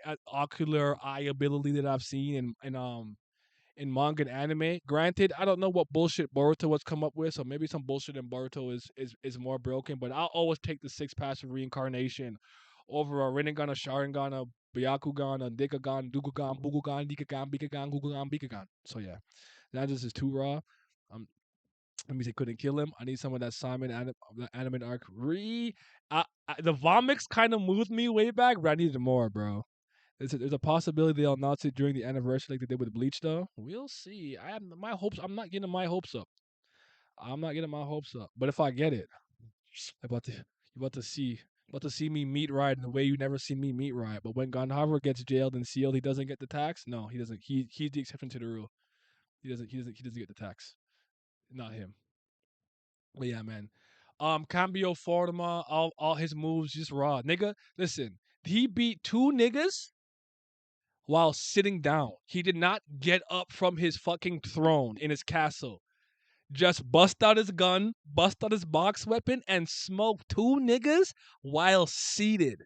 eye ability that I've seen in manga and anime. Granted, I don't know what bullshit Boruto has come up with, so maybe some bullshit in Boruto is more broken. But I'll always take the six passive reincarnation over a Rinnegan, a Sharingan, a Byakugan, a Dikagan, Dukugan, Bukugan, Dikagan, Bikagan, Gukugan, Bikagan. So yeah, that just is too raw. Um, Let me say couldn't kill him. I need some of that Simon anime arc. The Vomix kind of moved me way back, but I needed more, bro. There's a possibility they'll announce it during the anniversary like they did with Bleach, though. We'll see. I have my hopes. I'm not getting my hopes up. I'm not getting my hopes up. But if I get it, you about to see me meet Ride in the way you never seen me meet Ride. But when Gonhaver gets jailed and sealed, he doesn't get the tax. No, he doesn't. He's the exception to the rule. He doesn't get the tax. Not him. But yeah, man. Cambio Forma, all his moves just raw. Nigga, listen, he beat two niggas while sitting down. He did not get up from his fucking throne in his castle. Just bust out his gun, bust out his box weapon, and smoke two niggas while seated.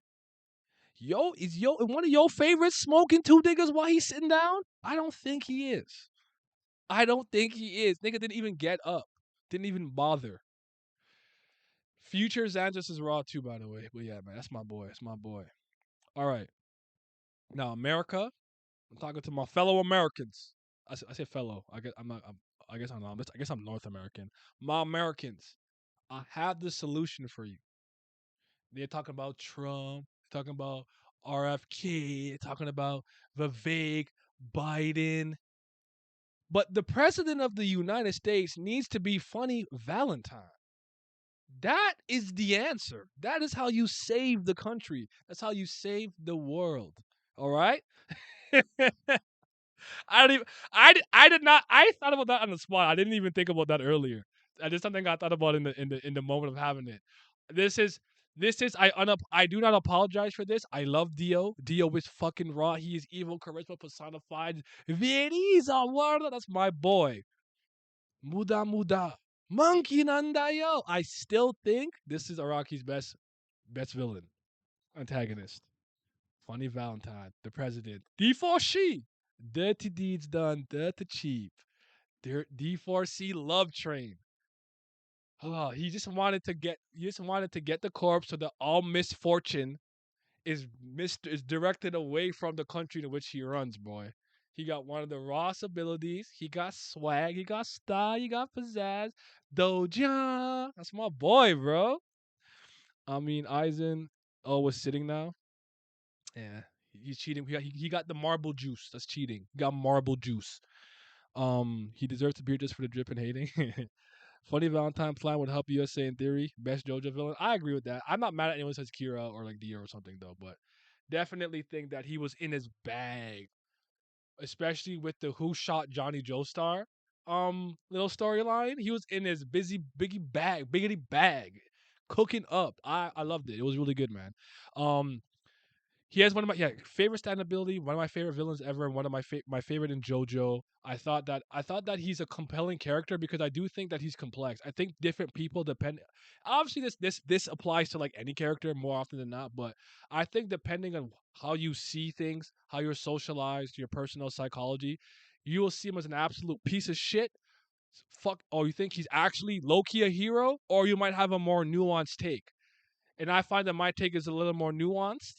Is one of your favorites smoking two niggas while he's sitting down? I don't think he is. I don't think he is. Nigga didn't even get up. Didn't even bother. Future Xandris is raw too, by the way. But yeah, man, that's my boy. That's my boy. All right. Now, America, I'm talking to my fellow Americans. I say fellow. I guess I'm not. I guess I'm North American. My Americans, I have the solution for you. They're talking about Trump. They're talking about RFK. They're talking about Vivek, Biden. But the president of the United States needs to be funny Valentine. That is the answer. That is how you save the country. That's how you save the world. All right? I don't even I did not I thought about that on the spot. I didn't even think about that earlier. That is something I thought about in the moment of having it. This is I do not apologize for this. I love Dio. Dio is fucking raw. He is evil charisma personified. Veriza Warda. That's my boy. Muda muda. Monkey Nandayo. I still think this is Araki's best villain. Antagonist. Funny Valentine. The president. D4C. Dirty deeds done. Dirty cheap. D4C love train. Oh, he just wanted to get the corpse so that all misfortune is directed away from the country in which he runs, boy. He got one of the rawest abilities. He got swag. He got style. He got pizzazz. Doja. That's my boy, bro. I mean, Eisen was sitting now. Yeah, he's cheating. He got the marble juice. That's cheating. He got marble juice. He deserves to be just for the drip and hating. Funny Valentine plan would help USA in theory. Best JoJo villain. I agree with that. I'm not mad at anyone who says Kira or like Dio or something though, but definitely think that he was in his bag, especially with the Who Shot Johnny Joestar little storyline. He was in his biggity bag, cooking up. I loved it. It was really good, man. Um, he has one of my favorite stand ability, one of my favorite villains ever, and one of my favorite in JoJo. I thought that he's a compelling character because I do think that he's complex. I think different people depend. Obviously, this applies to like any character more often than not, but I think depending on how you see things, how you're socialized, your personal psychology, you will see him as an absolute piece of shit. Fuck, or you think he's actually low key a hero, or you might have a more nuanced take. And I find that my take is a little more nuanced.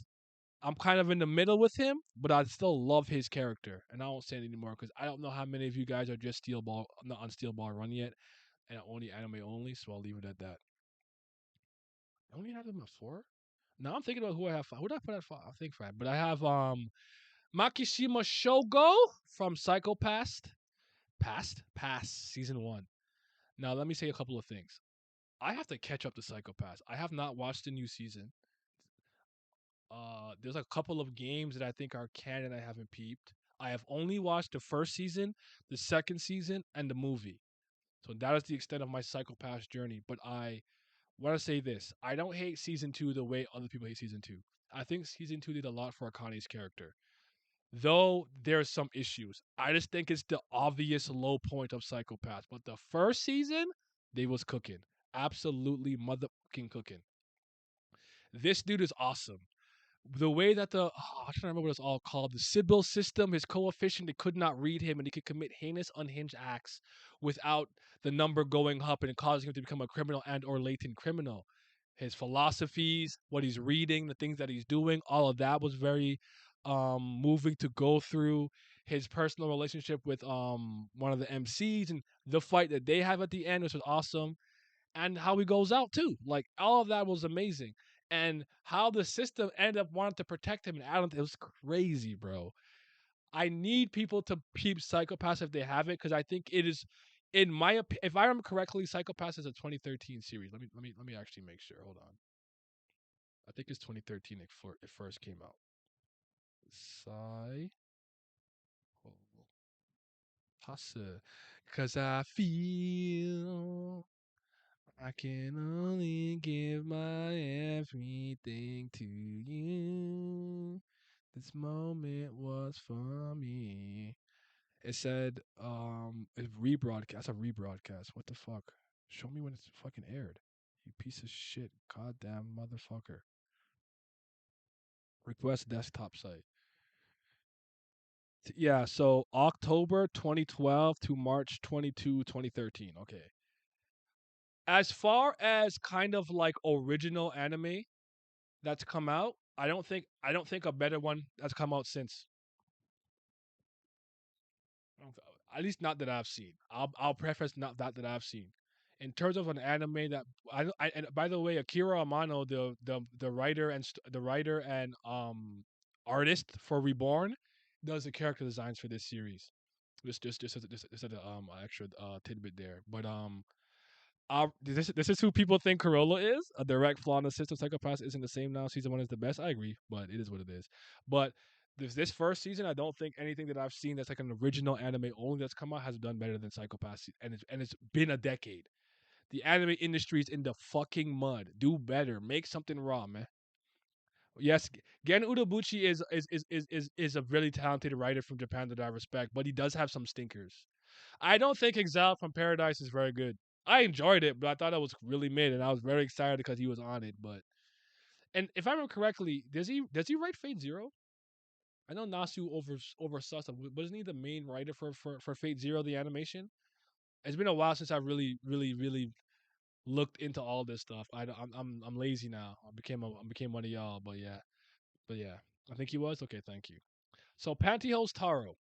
I'm kind of in the middle with him, but I still love his character, and I won't say it anymore because I don't know how many of you guys are just Steel Ball, not on Steel Ball Run yet, and only anime only. So I'll leave it at that. I only have him at four. Now I'm thinking about who I have. Who did I put at five? I think five, but I have Makishima Shogo from Psycho Pass season one. Now let me say a couple of things. I have to catch up to Psycho Pass. I have not watched the new season. There's a couple of games that I think are canon I haven't peeped. I have only watched the first season, the second season, and the movie. So that is the extent of my Psychopath journey. But I want to say this: I don't hate season two the way other people hate season two. I think season two did a lot for Akane's character, though there's some issues. I just think it's the obvious low point of Psychopath. But the first season, they was cooking, absolutely motherfucking cooking. This dude is awesome. The way that I'm trying to remember what it's all called. The Sybil system, his coefficient, they could not read him, and he could commit heinous, unhinged acts without the number going up and causing him to become a criminal and or latent criminal. His philosophies, what he's reading, the things that he's doing, all of that was very moving to go through. His personal relationship with one of the MCs and the fight that they have at the end, which was awesome, and how he goes out too. Like all of that was amazing. And how the system ended up wanting to protect him and Adam, it was crazy, bro. I need people to peep Psychopaths if they have it, because I think it is, in my opinion, if I remember correctly, Psychopaths is a 2013 series. Let me actually make sure. Hold on. I think it's 2013 it first came out. Psy Pasa. Cause I feel I can only give my everything to you. This moment was for me. It said, it rebroadcast. That's a rebroadcast. What the fuck? Show me when it's fucking aired. You piece of shit. Goddamn motherfucker. Request desktop site. Yeah, so October 2012 to March 2013. Okay. As far as kind of like original anime that's come out, I don't think a better one that's come out since. At least not that I've seen. I'll preface not that I've seen. In terms of an anime that and by the way, Akira Amano, the writer and the writer and artist for Reborn, does the character designs for this series. Just as a extra tidbit there, but this is who people think Corolla is. A direct flaw in the system. Psychopaths isn't the same now. Season one is the best. I agree, but it is what it is. But this first season, I don't think anything that I've seen that's like an original anime only that's come out has done better than Psychopaths, and it's been a decade. The anime industry is in the fucking mud. Do better. Make something raw, man. Yes, Gen Udobuchi is a really talented writer from Japan that I respect, but he does have some stinkers. I don't think Exile from Paradise is very good. I enjoyed it, but I thought it was really mid, and I was very excited because he was on it. But and if I remember correctly, does he write Fate Zero? I know Nasu oversaw stuff, but isn't he the main writer for Fate Zero, the animation? It's been a while since I really looked into all this stuff. I'm lazy now. I became one of y'all, but yeah. But yeah, I think he was. Okay, thank you. So Pantyhose Taro.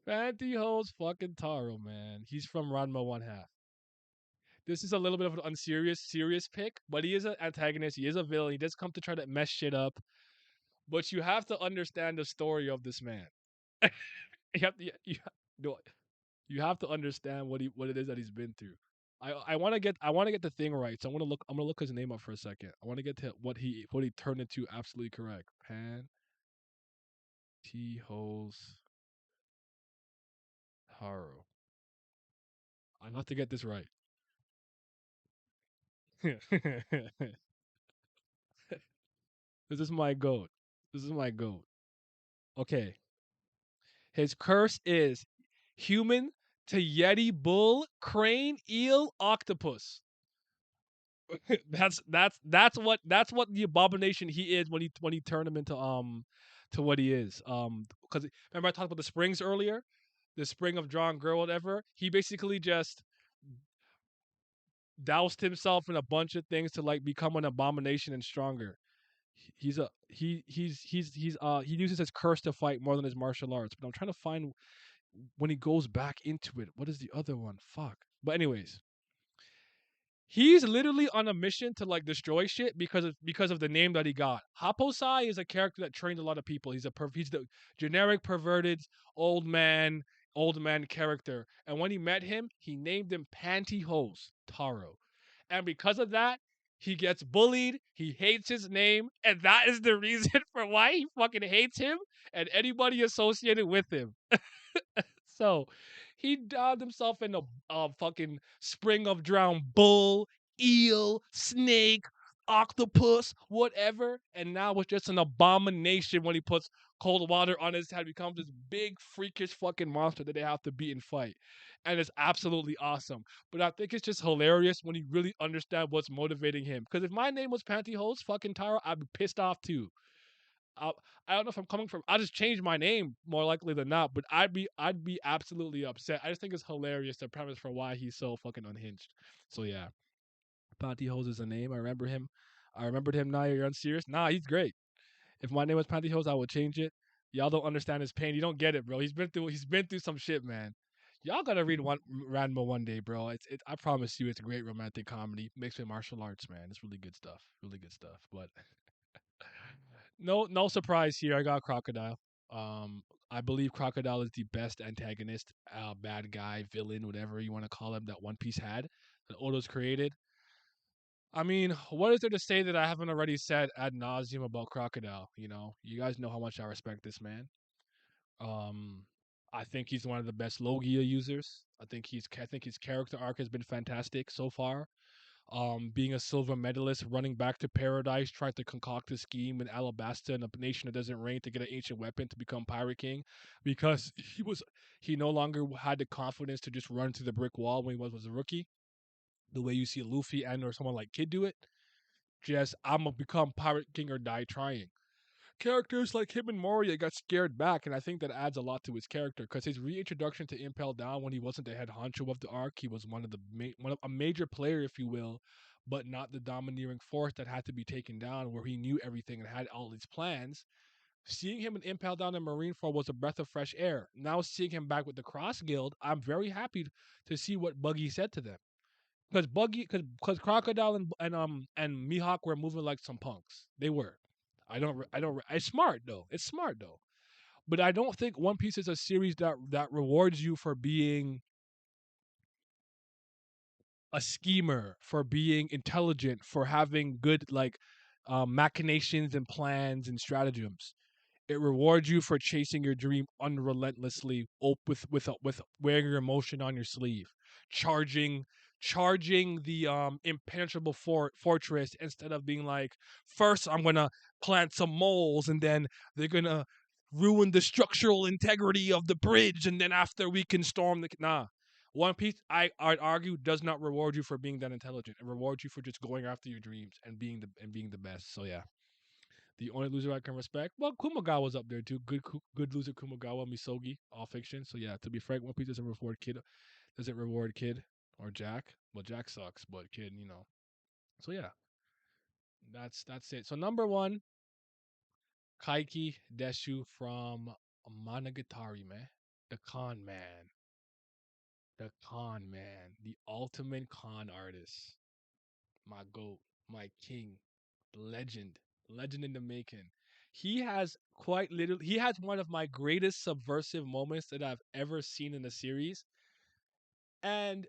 Pantyhose fucking Taro, man. He's from Ranma One Half. This is a little bit of an unserious, serious pick, but he is an antagonist. He is a villain. He does come to try to mess shit up. But you have to understand the story of this man. you have to, no, you have to understand what it is that he's been through. I want to get the thing right. So I'm gonna look his name up for a second. I want to get to what he turned into absolutely correct. Pantyhose Taro. I have to get this right. This is my goat. This is my goat. Okay. His curse is human to yeti bull crane eel octopus. That's what the abomination he is when he turned him into to what he is. Because remember I talked about the springs earlier, the spring of John Girl, whatever. He basically just doused himself in a bunch of things to like become an abomination and stronger. He uses his curse to fight more than his martial arts. But I'm trying to find when he goes back into it. What is the other one? Fuck. But anyways, he's literally on a mission to like destroy shit because of the name that he got. Haposai is a character that trained a lot of people. He's the generic perverted old man old man character. And when he met him, he named him Pantyhose Taro. And because of that, he gets bullied. He hates his name, and that is the reason for why he fucking hates him and anybody associated with him. So he drowned himself in a fucking spring of drowned bull, eel, snake, octopus, whatever. And now it's just an abomination when he puts cold water on his head, becomes this big, freakish fucking monster that they have to beat and fight. And it's absolutely awesome. But I think it's just hilarious when you really understand what's motivating him. Because if my name was Pantyhose fucking Taro, I'd be pissed off too. I, I don't know if I'm coming from. I'll just change my name more likely than not. But I'd be absolutely upset. I just think it's hilarious the premise for why he's so fucking unhinged. So yeah, Pantyhose is a name. I remember him. I remembered him. Now you're unserious. Nah, he's great. If my name was Pantyhose, I would change it. Y'all don't understand his pain. You don't get it, bro. He's been through some shit, man. Y'all gotta read one Ranma one day, bro. I promise you, it's a great romantic comedy mixed with martial arts, man. It's really good stuff. Really good stuff. But no surprise here. I got Crocodile. I believe Crocodile is the best antagonist, bad guy, villain, whatever you want to call him, that One Piece had, that Oda's created. I mean, what is there to say that I haven't already said ad nauseum about Crocodile? You guys know how much I respect this man. Um, I think he's one of the best Logia users. I think his character arc has been fantastic so far. Being a silver medalist, running back to paradise, trying to concoct a scheme in Alabasta in a nation that doesn't reign to get an ancient weapon to become Pirate King, because he no longer had the confidence to just run to the brick wall when he was a rookie. The way you see Luffy and or someone like Kid do it, just I'm gonna become Pirate King or die trying. Characters like him and Moria got scared back, and I think that adds a lot to his character because his reintroduction to Impel Down when he wasn't the head honcho of the arc, he was one of a major player, if you will, but not the domineering force that had to be taken down, where he knew everything and had all these plans. Seeing him in Impel Down and Marineford was a breath of fresh air. Now seeing him back with the Cross Guild, I'm very happy to see what Buggy said to them. Because Crocodile and Mihawk were moving like some punks. They were. I don't. It's smart though. It's smart though. But I don't think One Piece is a series that rewards you for being a schemer, for being intelligent, for having good like machinations and plans and stratagems. It rewards you for chasing your dream unrelentlessly, with wearing your emotion on your sleeve, charging charging the impenetrable fortress instead of being like, first I'm gonna plant some moles and then they're gonna ruin the structural integrity of the bridge and then after we can storm the nah. One Piece, I'd argue, does not reward you for being that intelligent. It rewards you for just going after your dreams and being the best. So yeah, the only loser I can respect. Well, Kumagawa's up there too. Good loser Kumagawa, Misogi, all fiction. So yeah, to be frank, One Piece doesn't reward kid. Doesn't reward kid. or Jack. Well, Jack sucks, but kid, So yeah, that's it. So number one, Kaiki Deshu from Monogatari, man. The con man. The con man. The ultimate con artist. My goat. My king. Legend. Legend in the making. He has one of my greatest subversive moments that I've ever seen in a series. And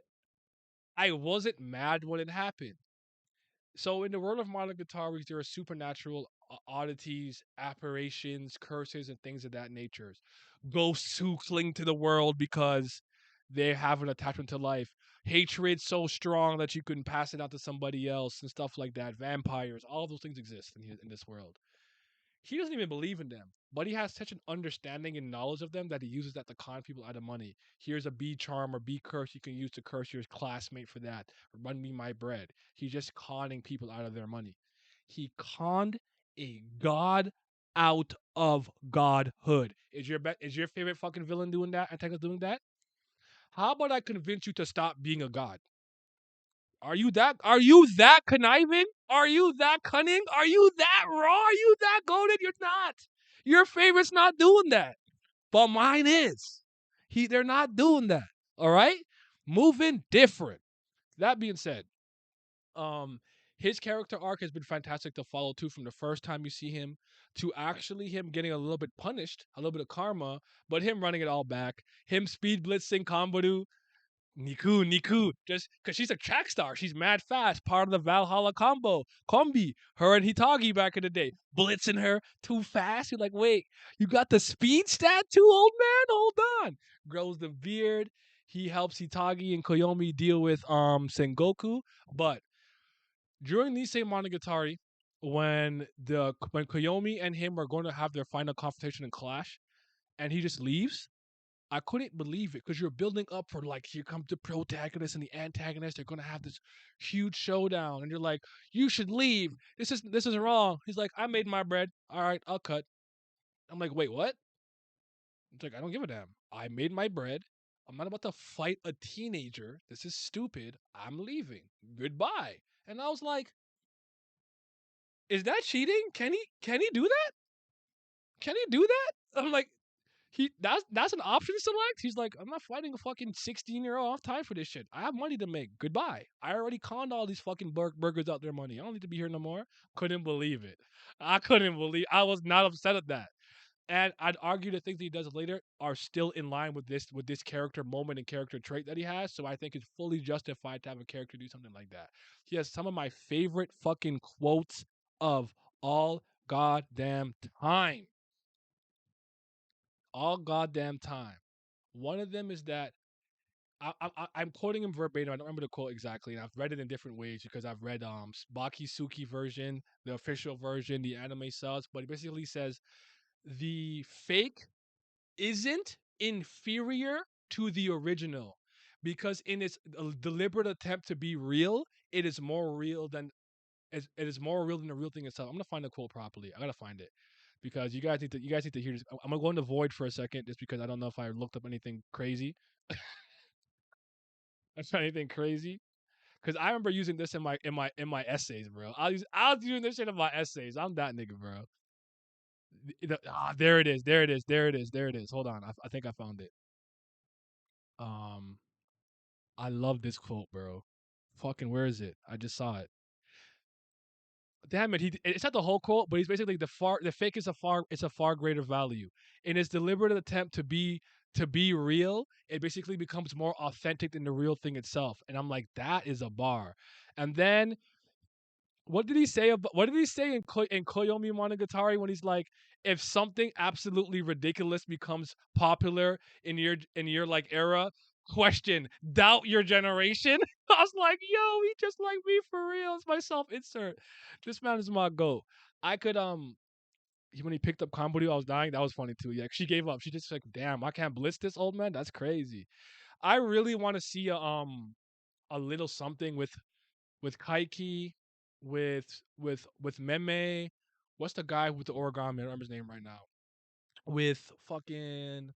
I wasn't mad when it happened. So in the world of Monogatari, there are supernatural oddities, apparitions, curses, and things of that nature. Ghosts who cling to the world because they have an attachment to life. Hatred so strong that you can pass it out to somebody else and stuff like that. Vampires, all those things exist in this world. He doesn't even believe in them, but he has such an understanding and knowledge of them that he uses that to con people out of money. Here's a bee charm or bee curse you can use to curse your classmate for that. Run me my bread. He's just conning people out of their money. He conned a god out of godhood. Is your favorite fucking villain doing that? Antagonist doing that? How about I convince you to stop being a god? Are you that conniving? Are you that cunning? Are you that raw? Are you that goaded? You're not. Your favorite's not doing that. But mine is. They're not doing that. All right? Moving different. That being said, um, his character arc has been fantastic to follow too, from the first time you see him to actually him getting a little bit punished, a little bit of karma, but him running it all back, him speed blitzing Kambaru, Niku, just because she's a track star. She's mad fast, part of the Valhalla combi. Her and Hitagi back in the day, blitzing her too fast. You're like, wait, you got the speed stat too, old man? Hold on. Grows the beard. He helps Hitagi and Koyomi deal with Sengoku. But during Nisei Monogatari, when Koyomi and him are going to have their final confrontation and clash, and he just leaves, I couldn't believe it because you're building up for, like, here comes the protagonist and the antagonist. They're gonna have this huge showdown, and you're like, you should leave. This is wrong. He's like, I made my bread. All right, I'll cut. I'm like, wait, what? It's like, I don't give a damn. I made my bread. I'm not about to fight a teenager. This is stupid. I'm leaving. Goodbye. And I was like, is that cheating? Can he do that? Can he do that? I'm like, that's an option select. He's like, I'm not fighting a fucking 16-year-old. I have time for this shit. I have money to make. Goodbye. I already conned all these fucking burgers out their money. I don't need to be here no more. Couldn't believe it. I was not upset at that. And I'd argue the things that he does later are still in line with this character moment and character trait that he has. So I think it's fully justified to have a character do something like that. He has some of my favorite fucking quotes of all goddamn time. All goddamn time. One of them is that I'm quoting him verbatim. I don't remember the quote exactly, and I've read it in different ways because I've read Baki Suki version, the official version, the anime subs. But he basically says the fake isn't inferior to the original because in its deliberate attempt to be real, it is more real than it is more real than the real thing itself. I'm gonna find the quote properly. I gotta find it because you guys need to hear this. I'm gonna go into void for a second just because I don't know if I looked up anything crazy. I found anything crazy because I remember using this in my essays, bro. I was using this shit in my essays. I'm that nigga, bro. There it is. There it is. There it is. There it is. Hold on. I think I found it. Um, I love this quote, bro. Fucking where is it? I just saw it. Damn it, it's not the whole quote, but he's basically the fake is a far greater value. In its deliberate attempt to be real, it basically becomes more authentic than the real thing itself. And I'm like, that is a bar. And then what did he say in Koyomi Monogatari when he's like, if something absolutely ridiculous becomes popular in your like era, question, doubt your generation. I was like, yo, he just like me for real. It's my self insert. This man is my goat. I could when he picked up Kamburu, I was dying. That was funny too. Yeah, she gave up. She just like, damn, I can't blitz this old man. That's crazy. I really want to see a little something with Kaiki, with Meme. What's the guy with the origami? I don't remember his name right now. With fucking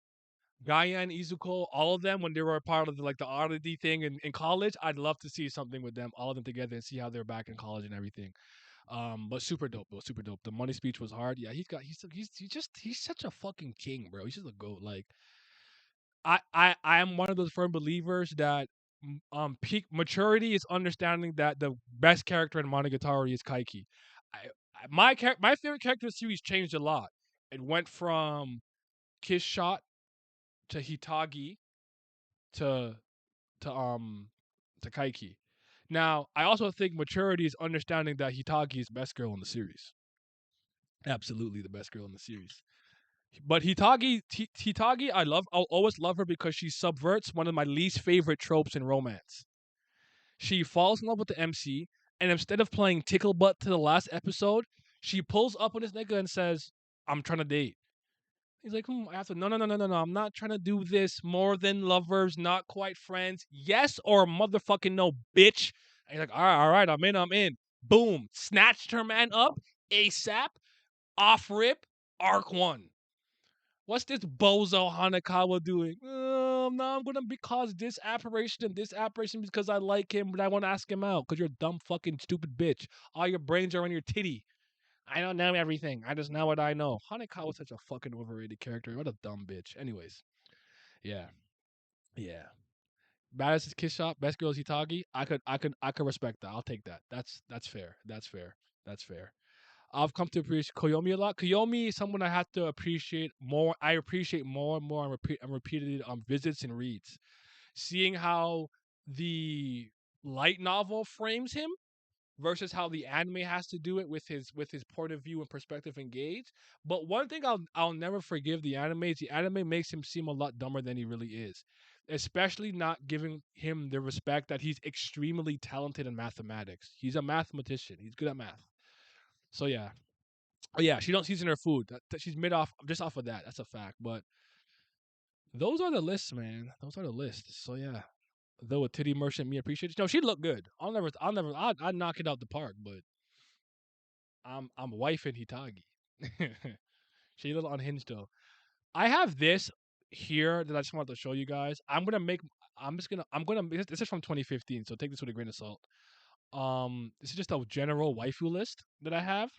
Gaia and Izuko, all of them when they were a part of the oddity thing in college. I'd love to see something with them, all of them together, and see how they're back in college and everything. But super dope, bro. Super dope. The money speech was hard. Yeah, he's such a fucking king, bro. He's just a goat. Like I am one of those firm believers that peak maturity is understanding that the best character in Monogatari is Kaiki. My favorite character in the series changed a lot. It went from Kiss Shot to Hitagi to to um to Kaiki. Now, I also think maturity is understanding that Hitagi is the best girl in the series. Absolutely the best girl in the series. But Hitagi, I'll always love her because she subverts one of my least favorite tropes in romance. She falls in love with the MC, and instead of playing tickle butt to the last episode, she pulls up on this nigga and says, "I'm trying to date." He's like, I have to. No, no, no, no, no, no. I'm not trying to do this. More than lovers, not quite friends. Yes or motherfucking no, bitch. And he's like, all right, I'm in, I'm in. Boom, snatched her man up ASAP, off rip, arc one. What's this bozo Hanekawa doing? No, I'm gonna because this apparition and this apparition because I like him, but I want to ask him out because you're a dumb fucking stupid bitch. All your brains are in your titty. I don't know everything. I just know what I know. Hanekawa was such a fucking overrated character. What a dumb bitch. Anyways, yeah, yeah. Baddest is Kiss Shop. Best girl is Hitagi. I could respect that. I'll take that. That's fair. That's fair. That's fair. I've come to appreciate Koyomi a lot. Koyomi is someone I have to appreciate more. I appreciate more and more on repeated visits and reads. Seeing how the light novel frames him versus how the anime has to do it with his point of view and perspective engaged. But one thing I'll never forgive the anime is the anime makes him seem a lot dumber than he really is. Especially not giving him the respect that he's extremely talented in mathematics. He's a mathematician. He's good at math. So yeah. Oh yeah, she don't season her food. She's mid off just off of that. That's a fact. But those are the lists, man. Those are the lists. So yeah. Though a titty merchant me appreciates. No, she looked good. I'd knock it out the park, but I'm wifing Hitagi. She a little unhinged though. I have this here that I just wanted to show you guys. This is from 2015, so take this with a grain of salt. This is just a general waifu list that I have.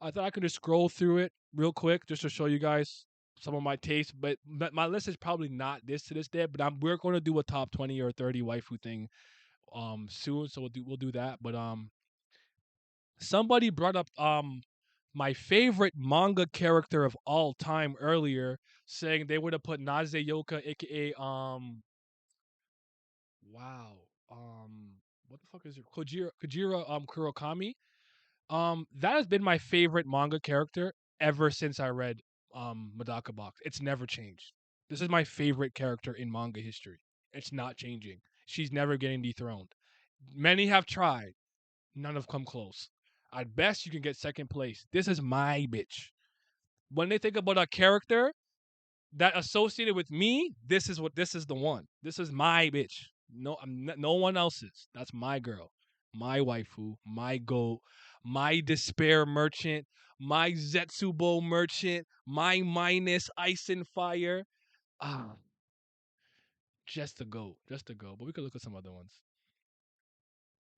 I thought I could just scroll through it real quick just to show you guys some of my tastes. But my list is probably not this to this day. But we're going to do a top 20 or 30 waifu thing soon, so we'll do that. But somebody brought up my favorite manga character of all time earlier, saying they would have put Naze Yoka, aka wow, what the fuck is it? Kojira Kurokami. That has been my favorite manga character ever since I read Madaka Box. It's never changed. This is my favorite character in manga history. It's not changing. She's never getting dethroned. Many have tried. None have come close. At best, you can get second place. This is my bitch. When they think about a character that associated with me, this is the one. This is my bitch. No one else's. That's my girl, my waifu, my goat, my despair merchant, my Zetsubo merchant, my minus ice and fire. Ah, just a go, just a go. But we could look at some other ones.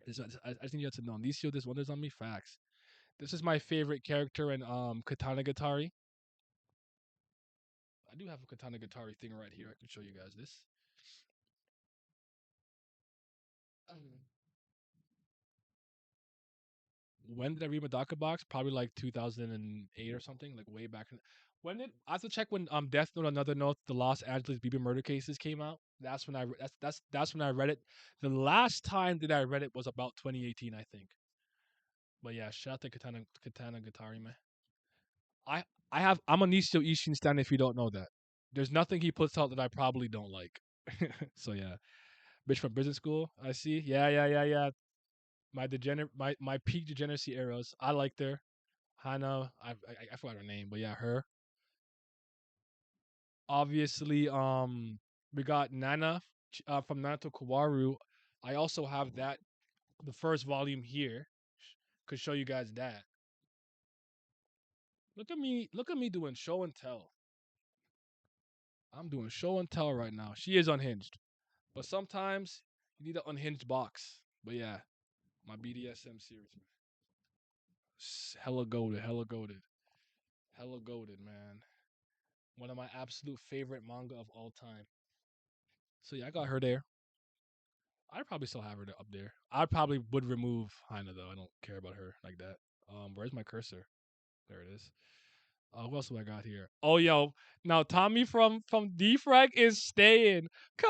I just need you to know. These this wonders on me. Facts. This is my favorite character in Katana Gatari. I do have a Katana Gatari thing right here. I can show you guys this. Um, when did I read Madaka Box? Probably like 2008 or something, like way back. When did I have to check when Death Note, Another Note, the Los Angeles BB murder cases came out? That's when that's when I read it. The last time that I read it was about 2018, I think. But yeah, shout out to Katana Gatari, man. I'm a Nisio Ishin stan if you don't know that. There's nothing he puts out that I probably don't like. So yeah. Bitch from prison school. I see. Yeah, yeah, yeah, yeah. My peak degeneracy eras. I liked her. Hana. I forgot her name, but yeah, her. Obviously, we got Nana from Naruto Kawaru. I also have that the first volume here. Could show you guys that. Look at me doing show and tell. I'm doing show and tell right now. She is unhinged, but sometimes you need an unhinged box. But yeah, my BDSM series, man. Hella goaded, hella goaded, hella goaded, man. One of my absolute favorite manga of all time. So yeah, I got her there. I'd probably still have her up there. I probably would remove Hina though. I don't care about her like that. Where's my cursor? There it is. Who else do I got here? Oh, yo, now Tommy from Defrag is staying. Kabuki.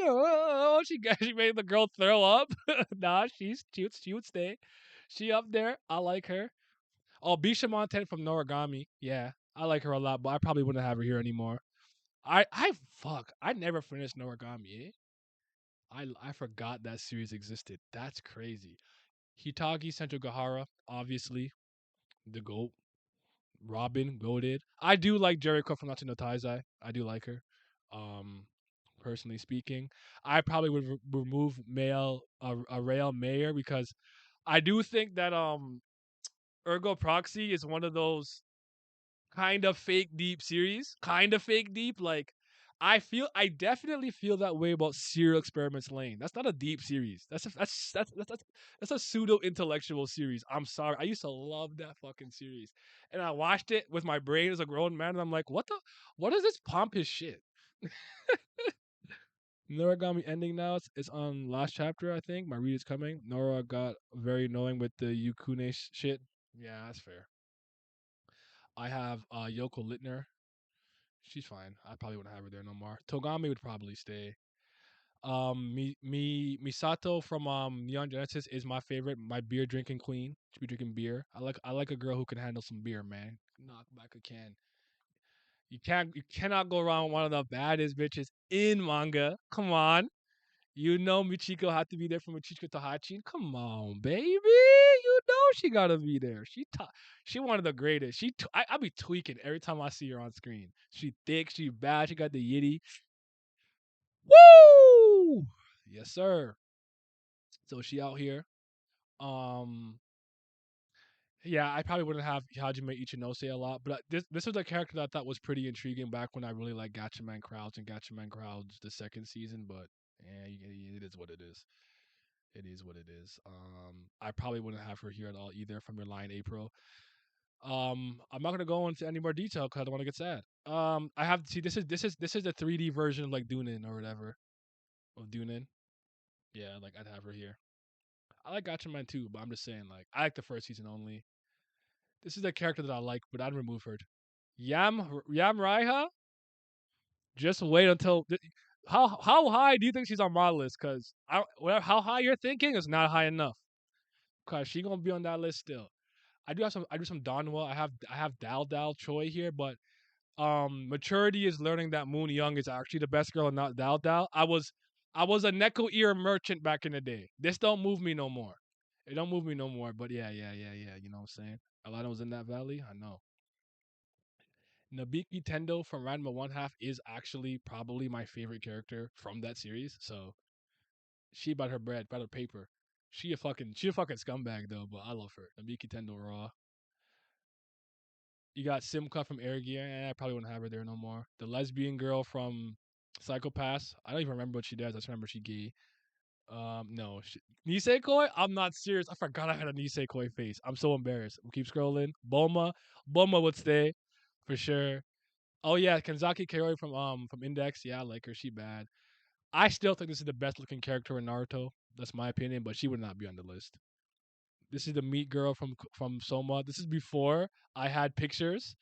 Oh, she made the girl throw up. Nah, she would stay. She up there. I like her. Oh, Bisha Monten from Noragami. Yeah, I like her a lot, but I probably wouldn't have her here anymore. I fuck. I never finished Noragami. I forgot that series existed. That's crazy. Hitagi Senjogahara, obviously the GOAT. Robin, goaded. I do like Jericho from Natsu no Taizai. I do like her. Um, personally speaking, I probably would remove Rael Mayer because I do think that Ergo Proxy is one of those kind of fake deep series, kind of fake deep. Like I definitely feel that way about Serial Experiments Lane. That's not a deep series. That's a pseudo intellectual series. I'm sorry. I used to love that fucking series, and I watched it with my brain as a grown man, and I'm like, what is this pompous shit? Noragami ending now. It's on last chapter, I think. My read is coming. Nora got very annoying with the Yukune shit. Yeah, that's fair. I have Yoko Littner. She's fine. I probably wouldn't have her there no more. Togami would probably stay. Misato from Neon Genesis is my favorite. My beer drinking queen. She be drinking beer. I like a girl who can handle some beer, man. Knock back a can. You cannot go wrong with one of the baddest bitches in manga. Come on. You know Michiko had to be there for Michiko Tahachi. Come on, baby. You know she gotta be there. She one of the greatest. I be tweaking every time I see her on screen. She thick, she bad, she got the yitty. Woo! Yes, sir. So she out here. Um, yeah, I probably wouldn't have Hajime Ichinose a lot, but this was a character that I thought was pretty intriguing back when I really liked Gatchaman Crowds and Gatchaman Crowds the second season. But yeah, it is what it is. It is what it is. I probably wouldn't have her here at all either from your line April. I'm not gonna go into any more detail because I don't want to get sad. I have see this is the 3D version of like Dunin or whatever of Dunin. Yeah, like I'd have her here. I like Gatchaman too, but I'm just saying like I like the first season only. This is a character that I like, but I'd remove her. Yam Raiha. Just wait until how high do you think she's on my list? Because how high you're thinking is not high enough. Cause she gonna be on that list still. I do some Donwa. I have Dal Dal Choi here, but maturity is learning that Moon Young is actually the best girl and not Dal Dal. I was a Neko ear merchant back in the day. This don't move me no more. It don't move me no more. But yeah, yeah, yeah, yeah. You know what I'm saying? Alana was in that valley. I know. Nabiki Tendo from Ranma One Half is actually probably my favorite character from that series. So she about her bread, about her paper. She a fucking scumbag though, but I love her. Nabiki Tendo raw. You got Simka from Air Gear. I probably wouldn't have her there no more. The lesbian girl from Psychopaths. I don't even remember what she does. I just remember she gay. No. Nisekoi? I'm not serious. I forgot I had a Nisekoi face. I'm so embarrassed. We'll keep scrolling. Boma would stay for sure. Oh yeah, Kanzaki Kaori from Index. Yeah, I like her. She bad. I still think this is the best looking character in Naruto. That's my opinion, but she would not be on the list. This is the meat girl from Soma. This is before I had pictures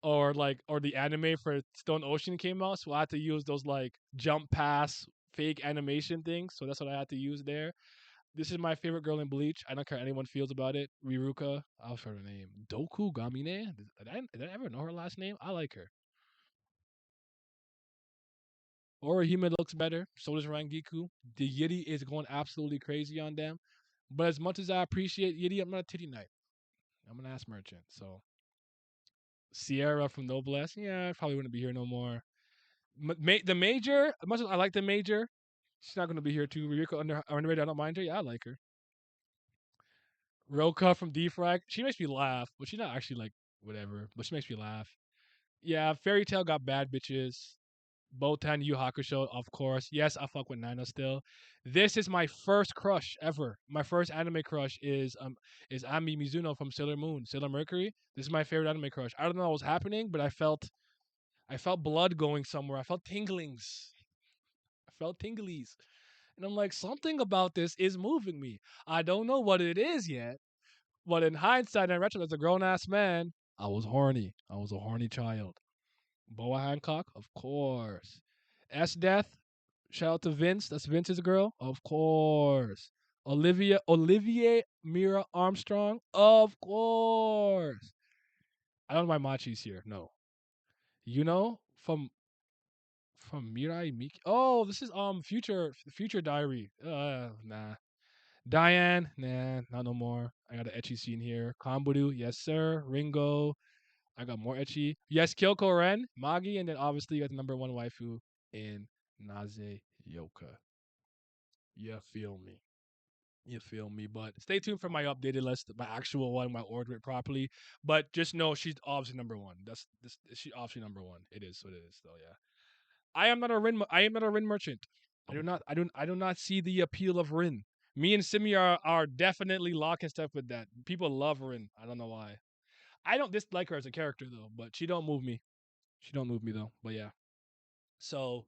or the anime for Stone Ocean came out, so I had to use those like jump pass fake animation things. So that's what I had to use there. This is my favorite girl in Bleach. I don't care how anyone feels about it. Riruka, I'll show her name. Doku Gamine. Did I ever know her last name? I like her. Orihime looks better. So does Rangiku. The Yiddy is going absolutely crazy on them. But as much as I appreciate Yiddy, I'm not a titty knight. I'm an ass merchant. So Sierra from Noblesse, yeah, I probably wouldn't be here no more. The major, as much as I like the major, she's not going to be here too. Ryuko underrated. I don't mind her. Yeah, I like her. Roka from Defrag, she makes me laugh, but she's not actually like whatever. But she makes me laugh. Yeah, Fairy Tail got bad bitches. Botan Yu Hakusho, of course. Yes, I fuck with Nana still. This is my first crush ever. My first anime crush is Ami Mizuno from Sailor Moon, Sailor Mercury. This is my favorite anime crush. I don't know what was happening, but I felt blood going somewhere. I felt tinglings. I felt tinglies. And I'm like, something about this is moving me. I don't know what it is yet, but in hindsight and retro, as a grown ass man, I was horny. I was a horny child. Boa Hancock, of course. S Death, shout out to Vince. That's Vince's girl, of course. Olivier Mira Armstrong, of course. I don't know why Machi's here. No, you know from Mirai Miki. Oh, this is Future Diary. Nah. Diane, nah, not no more. I got an etchy scene here. Kamburu, yes sir. Ringo, I got more etchy. Yes, Kyoko Ren, Magi, and then obviously you got the number one waifu in Naze Yoka. You feel me? You feel me? But stay tuned for my updated list, my actual one, my order it properly. But just know she's obviously number one. That's this. She obviously number one. It is what it is, though. Yeah. I am not a Rin. I am not a Rin merchant. I do not. I do not see the appeal of Rin. Me and Simi are definitely lock and step with that. People love Rin. I don't know why. I don't dislike her as a character though, but she don't move me. She don't move me though. But yeah. So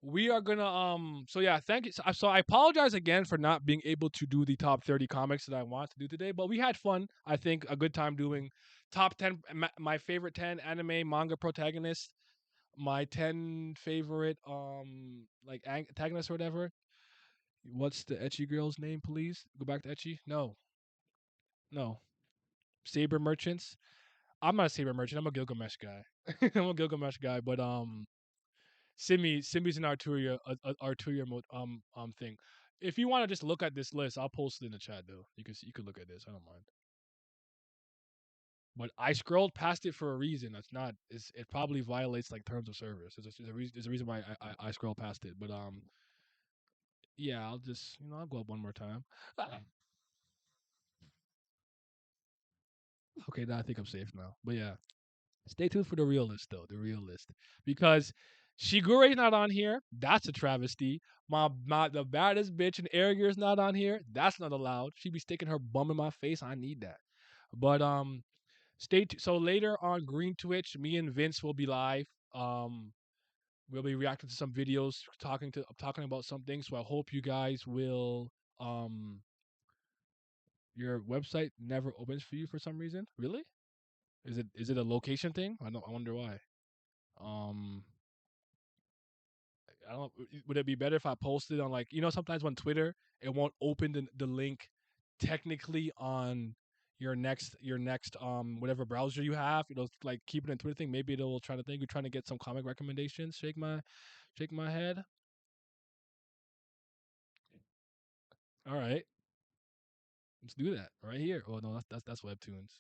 we are gonna so yeah, thank you. So I apologize again for not being able to do the top 30 comics that I want to do today, but we had fun. I think a good time doing top 10 my favorite 10 anime manga protagonists, my 10 favorite like antagonists or whatever. What's the etchy girl's name, please? Go back to etchy? No. No. Saber merchants. I'm not a saber merchant. I'm a Gilgamesh guy. I'm a Gilgamesh guy, but Simi's an Arturia thing. If you want to just look at this list, I'll post it in the chat though. You can look at this. I don't mind. But I scrolled past it for a reason. That's not. It probably violates like terms of service. There's a reason why I scrolled past it. But yeah, I'll just I'll go up one more time. Okay, now I think I'm safe now. But yeah, stay tuned for the real list though. The real list because Shigure's not on here. That's a travesty. My the baddest bitch and Airgear's not on here. That's not allowed. She be sticking her bum in my face. I need that. But so later on Green Twitch, me and Vince will be live. We'll be reacting to some videos, talking about something. So I hope you guys will your website never opens for you for some reason. Really? Is it a location thing? I wonder why. Um I don't. Would it be better if I posted on like sometimes on Twitter it won't open the link technically on your next whatever browser you have. Like keep it in Twitter thing. Maybe it'll try to think you're trying to get some comic recommendations. Shake my head. All right, let's do that right here. Oh no, that's Webtoons.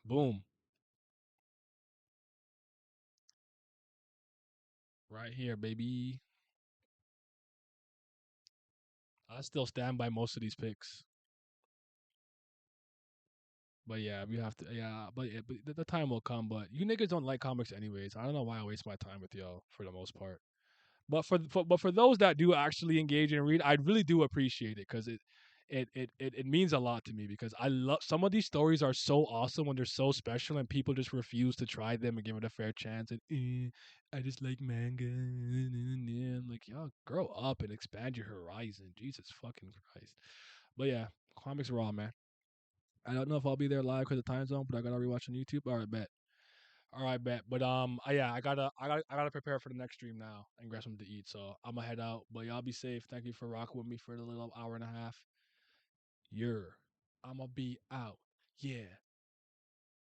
Boom, right here, baby. I still stand by most of these picks. But yeah, we have to. Yeah, but the time will come. But you niggas don't like comics anyways. I don't know why I waste my time with y'all for the most part. But for those that do actually engage and read, I really do appreciate it because it means a lot to me because I love some of these stories are so awesome when they're so special and people just refuse to try them and give it a fair chance. And I just like manga. I'm like, y'all grow up and expand your horizon. Jesus fucking Christ. But yeah, comics raw, man. I don't know if I'll be there live because of time zone, but I gotta rewatch on YouTube. All right, bet. All right, bet. But yeah, I gotta prepare for the next stream now and grab something to eat. So I'm gonna head out. But y'all be safe. Thank you for rocking with me for the little hour and a half. You're. I'ma be out. Yeah.